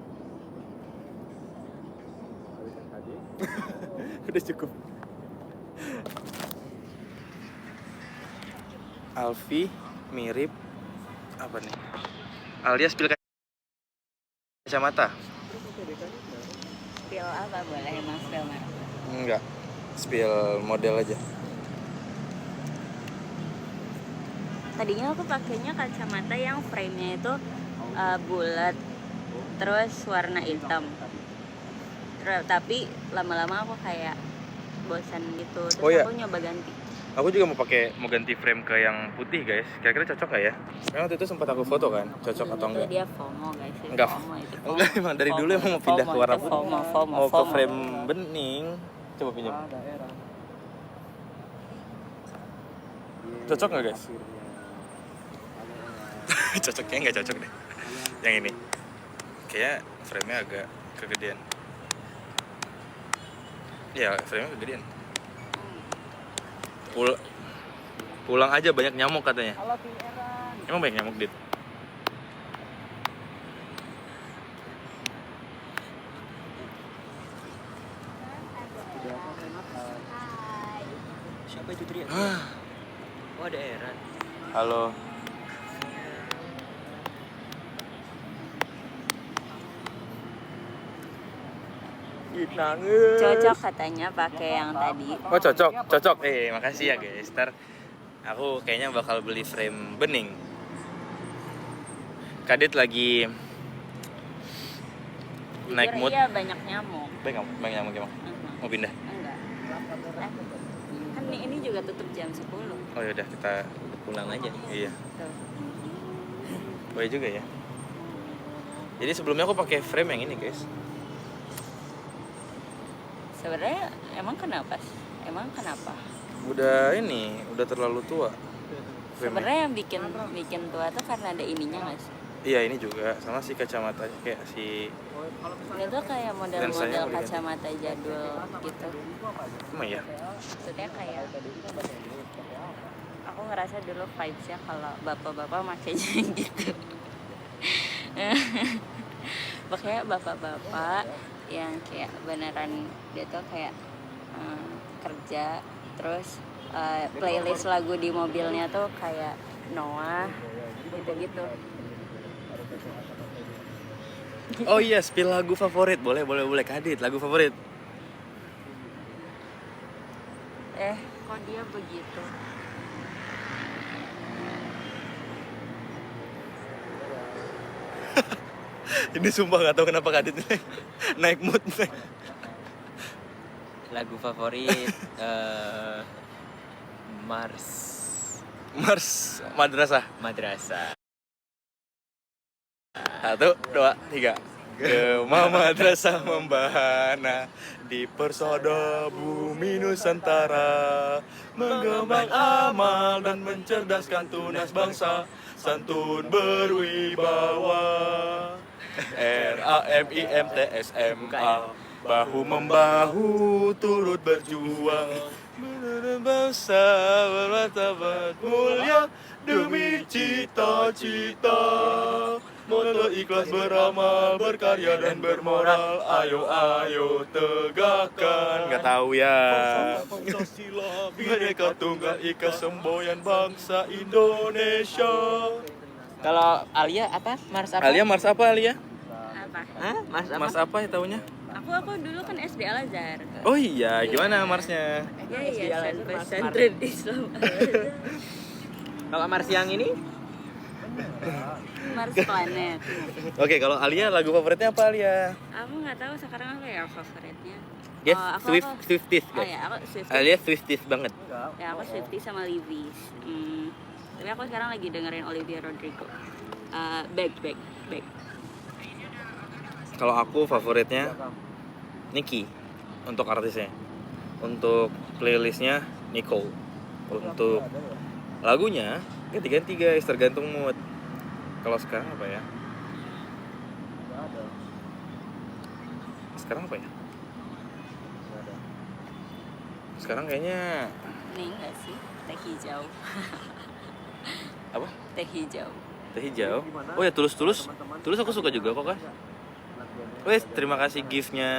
Udah cukup. Alfi mirip apa nih? Alias pil kacamata. Spill apa boleh emang spill merek? Enggak. Spill model aja. Tadinya aku pakainya kacamata yang frame-nya itu bulat, terus warna hitam. Tapi lama-lama aku kayak bosan gitu, terus Oh, iya. aku nyoba ganti. Aku juga mau ganti frame ke yang putih guys. Kira-kira cocok gak ya? Karena waktu itu sempat aku foto kan, cocok atau Itu enggak? dia FOMO guys. Enggak. FOMO itu. Enggak, emang dari dulu emang mau pindah ke warna putih. FOMO. Mau ke frame bening. Coba pinjam. Cocok nggak guys? Cocoknya nggak cocok deh. Yang ini. Kayaknya frame-nya agak kegedean. Ya, frame-nya kegedean. Pulang aja banyak nyamuk katanya. Emang banyak nyamuk, Dit? Siapa itu teriak? Oh, ada Eran. Halo. Cocok katanya pakai yang tadi. Oh cocok. Makasih ya guys. Ntar aku kayaknya bakal beli frame bening. Kadit lagi naik Jujur mood. iya banyak nyamuk. Banyak nyamuk emang. Mau pindah? Enggak. Kan ini juga tutup jam 10. Oh yaudah kita Pulang aja. iya. Tuh. Boleh juga ya. Jadi sebelumnya aku pakai frame yang ini guys. Sebenarnya emang kenapa? Udah terlalu tua. Frame-nya. Sebenarnya yang bikin tua tuh karena ada ininya nggak sih? Iya ini juga sama si kacamata kayak si. Ini tuh kayak Lensanya model-model mau diganti. kacamata jadul gitu. Emang ya? Maksudnya kayak aku ngerasa dulu vibes-nya kalau bapak-bapak makainya gitu. Makanya bapak-bapak yang kayak beneran dia tuh kayak kerja terus playlist lagu di mobilnya tuh kayak Noah gitu-gitu. Oh iya, spill lagu favorit. Boleh Kadit, lagu favorit. Kok dia begitu? Ini sumpah gak tahu kenapa Kadit naik mood. Lagu favorit Mars Madrasah. 1, 2, 3. Ke madrasah membahana di persada bumi Nusantara, menggembang amal dan mencerdaskan tunas bangsa, santun berwibawa. RAMIMTSMA, bahu membahu turut berjuang, menuntun bangsa bermartabat mulia demi cita-cita. Moto ikhlas beramal, berkarya dan bermoral. Ayo tegakkan. Nggak tahu ya. Pancasila, Bhinneka Tunggal Ika, semboyan bangsa Indonesia. Kalau Alia apa? Mars apa? Alia Mars apa Alia? Apa? Hah? Mars apa? Mars apa ya taunya? Aku dulu kan SD Al Azhar. Oh iya, gimana Marsnya? Iya, Al-Azhar, Mars pesantren Islam. Kalau Mars yang ini? Mars Planet. Oke, kalau Alia lagu favoritnya apa Alia? Aku nggak tahu sekarang apa ya favoritnya. Yes, Oh, aku- Swifties Oh guys. ya, aku Swifties. Alia Swifties banget. Ya, aku Swifties sama Levi's. Tapi aku sekarang lagi dengerin Olivia Rodrigo. Back. Kalau aku favoritnya Nicki untuk artisnya. Untuk playlistnya Nicole. Untuk lagunya ganti-ganti guys, tergantung mood. Kalau sekarang apa ya? Sekarang apa ya? Sekarang kayaknya Nih enggak sih? Teh hijau. apa? Teh hijau. Teh hijau. Oh ya tulus aku suka juga kok kan. Wes terima kasih giftnya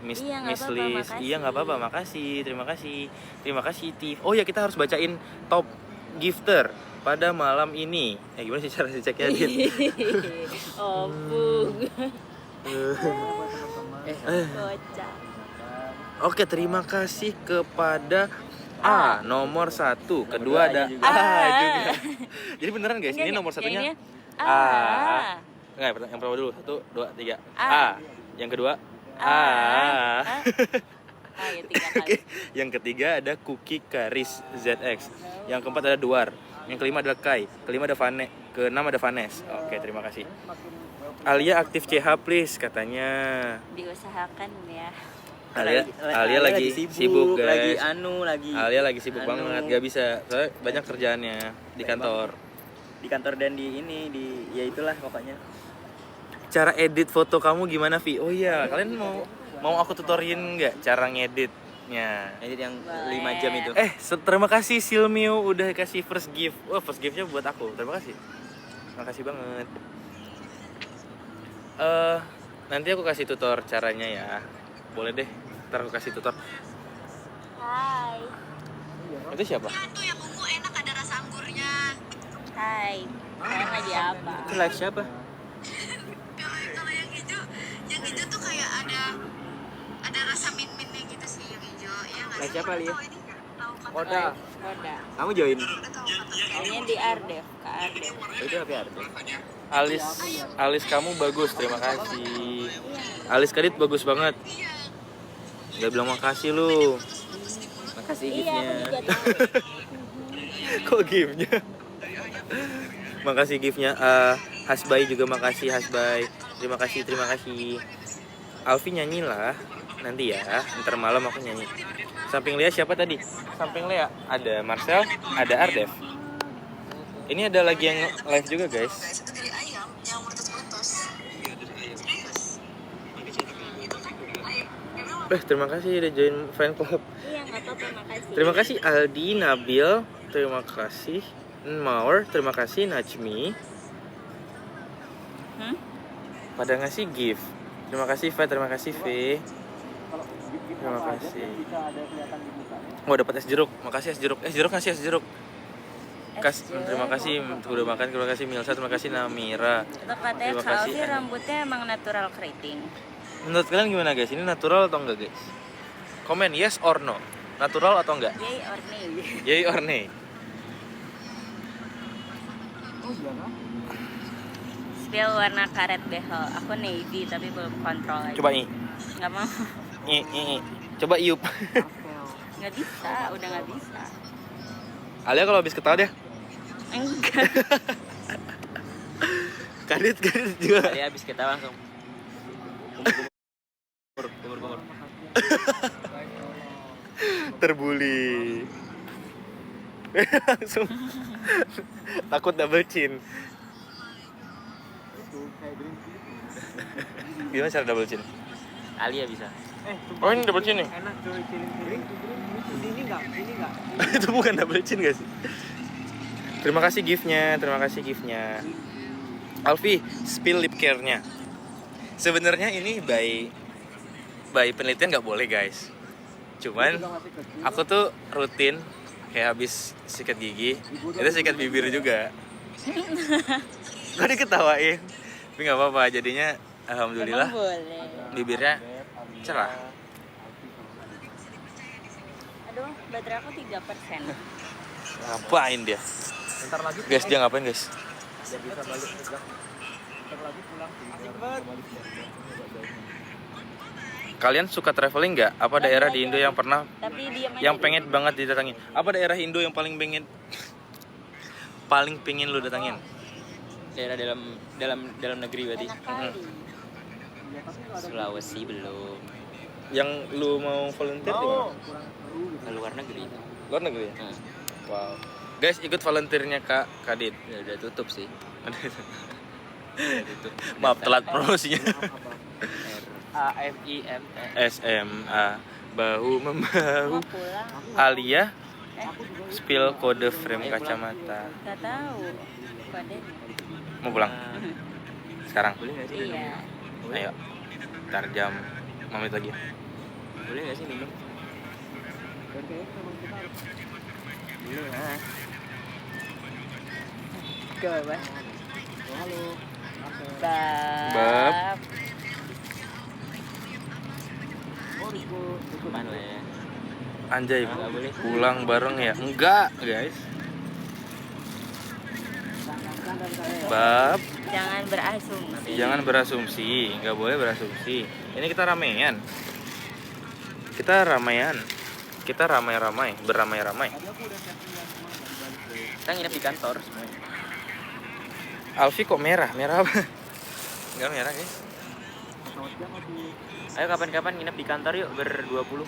Miss Iya, nggak Miss apa-apa, Liz. makasih. Iya nggak apa-apa, terima kasih Tiff. Oh ya kita harus bacain top gifter pada malam ini. Gimana sih cara ceknya Dit? Opung. Kocak. Oke terima kasih kepada A nomor 1, kedua ada juga. A juga. Jadi beneran guys, ini nomor satunya A. Enggak, yang pertama dulu 1, 2, 3 A. Yang kedua A. Ya 3 kali. Oke, yang ketiga ada Cookie Karis ZX. Yang keempat ada Duar. Yang kelima ada Kai. Kelima ada Vane. Keenam ada Vanes. Oke, terima kasih. Alia aktif CH please katanya. Diusahakan ya. Alia lagi sibuk guys. Lagi Alia lagi sibuk Anu. banget, gak bisa. Soalnya banyak kerjaannya di kantor. di kantor dan di ini ya itulah pokoknya. Cara edit foto kamu gimana, Vi? Oh iya, kalian mau aku tutorin nggak cara ngeditnya? Edit yang Boleh. 5 jam itu. Terima kasih Silmio udah kasih first gift. Wah, first giftnya buat aku. Terima kasih. Makasih banget. Nanti aku kasih tutor caranya ya. Boleh deh. Ntar aku kasih tutor. Hai. Itu siapa? Tuh yang ungu enak ada rasa anggurnya. Hai. Kalian lagi apa? Itu live siapa? Kalau yang hijau tuh kayak ada rasa min-minnya gitu sih yang hijau. Iya nggak Live sih? siapa, Lia? Tahu ini nggak? Tahu kata Koda. Koda. Kamu join? Kayaknya di Ardef, ke Ardef. Itu HP artis. Alis kamu bagus, terima kasih. Alis Kadit bagus banget. Gak bilang makasih lu. Makasih Iya, giftnya. aku juga tahu. Kok giftnya? Makasih giftnya. Hasbai juga makasih Hasbai. Terima kasih. Alfi nyanyilah nanti ya. Ntar malam aku nyanyi. Samping Lea siapa tadi? Samping Lea ada Marcel, ada Ardef. Ini ada lagi yang live juga guys. itu dari ayam yang meletus-meletus. Terima kasih udah join fan club. Iya, nggak apa-apa, makasih. Terima kasih Aldi, Nabil, terima kasih Maur, terima kasih Najmi. Pada ngasih gift. Terima kasih V, terima kasih V. Terima kasih. Oh dapat es jeruk, makasih es jeruk. Es jeruk ngasih es jeruk. Terima kasih udah makan, terima kasih Milsa, terima kasih Namira. Itu katanya Terima kasih, Kalvi Ana. rambutnya emang natural keriting. Menurut kalian gimana guys? Ini natural atau enggak guys? Komen yes or no. Natural atau enggak? Yay or nay? Yay or nay? Spill warna karet behel. Aku navy tapi belum kontrol aja. Coba i. Nggak mau. I. Coba iup. Nggak bisa, udah nggak bisa. Alia kalau habis ketawa deh. Enggak. Kadit juga. Dia habis ketawa langsung. Kumur. Terbuli. Langsung takut double chin. Gimana cara double chin? Alia bisa. Oh ini double chin nih. Enak cuy, ciling-ciling. Ini enggak. Itu bukan double chin guys. Terima kasih giftnya. Alfi, spill lip care-nya. Sebenarnya ini by penelitian nggak boleh guys. Cuman aku tuh rutin kayak habis sikat gigi, itu sikat bibir juga. Kok diketawain? Tapi nggak apa-apa, jadinya alhamdulillah Emang boleh. bibirnya cerah. Aduh, baterai aku 3%. Ngapain dia? Ntar lagi Guys, dia ngapain guys? biar bisa balik ntar lagi pulang. Asik banget. Kalian suka traveling nggak? Apa daerah di Indo yang pernah Tapi diam aja. yang pengen banget didatangi? Apa daerah Indo yang paling pengen lu datangin? Daerah dalam negeri berarti. Enak kali. Sulawesi belum. Yang lu mau volunteer di mana? Ke luar negeri. Luar negeri ya? Nah, Wow. Guys, ikut volunteernya Kak Kadit. udah tutup sih. Maaf telat promosinya. AFIM SMA bahu membahu. Mau pulang? Alia spill kode frame kacamata. Gak tahu. Kode. Mau pulang? Sekarang? Boleh nggak sih? Iya. Ayo. Ntar jam 5 menit lagi. Boleh nggak sih minum? Boleh lah. Coba. Bab. Mana lah ya? Anjay, Nggak boleh. pulang bareng ya? Enggak, guys. Bab, Jangan berasumsi. jangan berasumsi, nggak boleh berasumsi. Ini kita ramean. Kita ramaian. Kita ramai-ramai, beramai-ramai. Kita nginep di kantor semuanya. Alfi kok merah? Merah apa? Enggak merah, guys. Ayo kapan-kapan nginep di kantor yuk ber-20.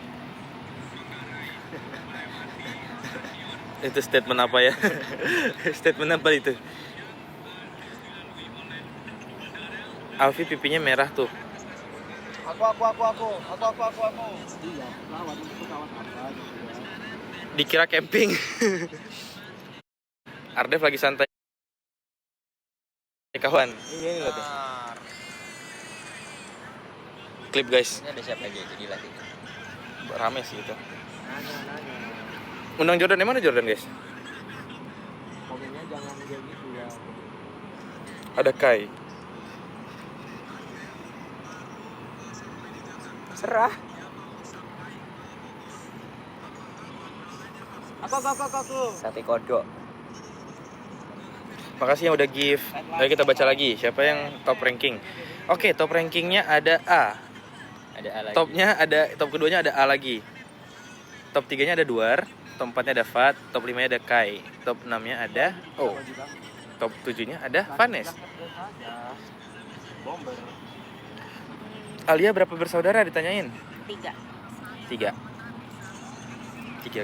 Itu statement apa ya? Statement apa itu? Alfi pipinya merah tuh. Aku. Iya, lawan itu kawan apa gitu ya. Dikira camping. Ardef lagi santai. Kawan. Iya ini loh tuh. Klip guys. Ini ada siapa aja jadi lagi. Rame sih itu. Nanya. Undang Jordan, mana Jordan guys? Komennya jangan kayak gitu ya. Ada Kai. Serah. Aku. Sate kodok. Makasih yang udah give. Ayo kita baca lagi. Siapa yang top ranking? Oke, top rankingnya ada A. Ada A lagi. Top keduanya ada A lagi. Top 3-nya ada Duar. Top 4-nya ada Fat. Top 5-nya ada Kai. Top 6-nya ada O. Top 7-nya ada Vanes. Bomber. Alia berapa bersaudara ditanyain? 3. 3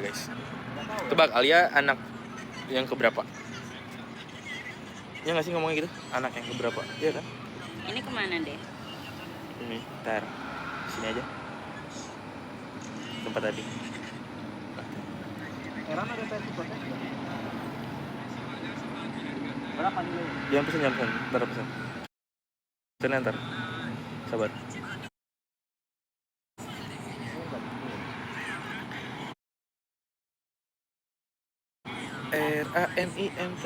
guys. Tebak Alia anak yang keberapa? Ya nggak sih ngomongnya gitu? Anak yang keberapa? Iya kan? Ini kemana deh? Ini, ntar sini aja. Tempat tadi. Eran ada versi proses nggak? Berapa nilai? Jangan pesen. Ntar pesen. Pesen ntar. Sabar. RAMIMT.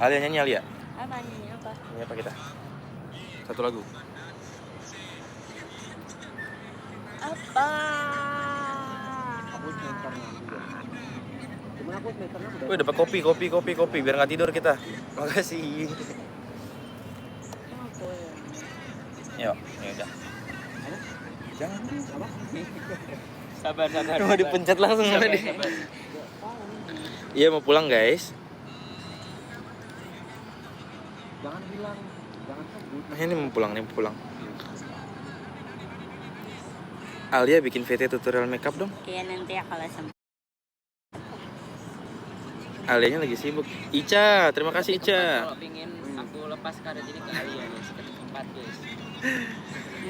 Alia nyanyi Alia. Apa nyanyi apa? Nyanyi apa kita? Satu lagu. Apa? Aku meternya juga. Cuma aku meternya udah. Wih dapat kopi biar nggak tidur kita. Makasih. Mau pulang. Yuk, ya udah. Jangan Apa? Sabar. mau dipencet langsung sama dia. Iya mau pulang guys. Jangan bilang, jangan sebut. Ini mau pulang. Alia bikin VT tutorial makeup dong. Iya nanti ya kalau sempat. Alianya lagi sibuk. Ica, terima kasih Ica. Kalau pingin aku lepas karir jadi ke Alia guys. Keempat guys.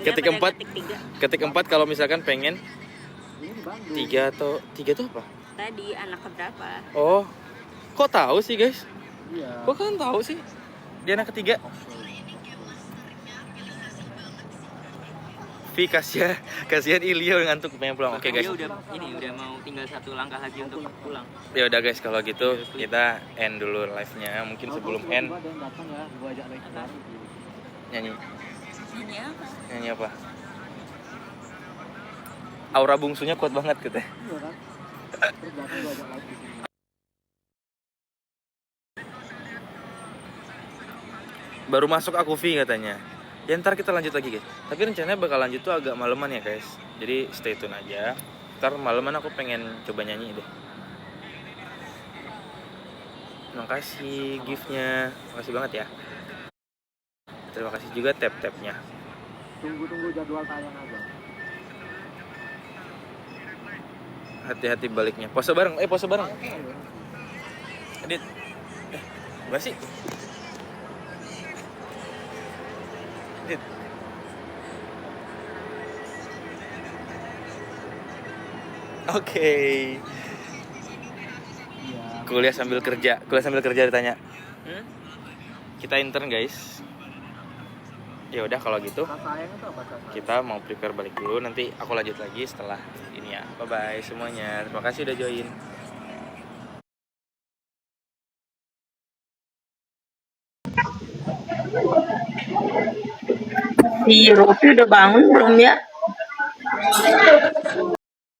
Ketik Pada keempat. ketik 3. Ketik 4 kalau misalkan pengen Ini di Bandung. 3 tuh apa? Tadi anak keberapa? Oh, kok tahu sih guys? Iya. Kok kalian tahu sih? Dia anak ketiga. Vi, kasihan Ilio udah ngantuk pengen pulang. Oke guys. Dia udah mau tinggal satu langkah lagi untuk pulang. Ya udah guys, kalau gitu kita end dulu live-nya. Mungkin sebelum end nyanyi. Nyanyi apa? Aura bungsunya kuat banget katanya. Baru masuk aku Vi katanya. Ya ntar kita lanjut lagi guys. Tapi rencananya bakal lanjut tuh agak maleman ya guys. Jadi stay tune aja. Ntar maleman aku pengen coba nyanyi deh. Makasih gift-nya. Makasih banget ya. Terima kasih juga tap-tapnya. Tunggu jadwal tayang aja. Hati-hati baliknya. Pose bareng. Pose bareng. Edit. Gak sih? Edit. Oke. Kuliah sambil kerja ditanya. Kita intern guys. Ya udah kalau gitu. Kita mau prepare balik dulu, nanti aku lanjut lagi setelah ini ya. Bye bye semuanya. Terima kasih udah join. Si Rofi udah bangun belum ya?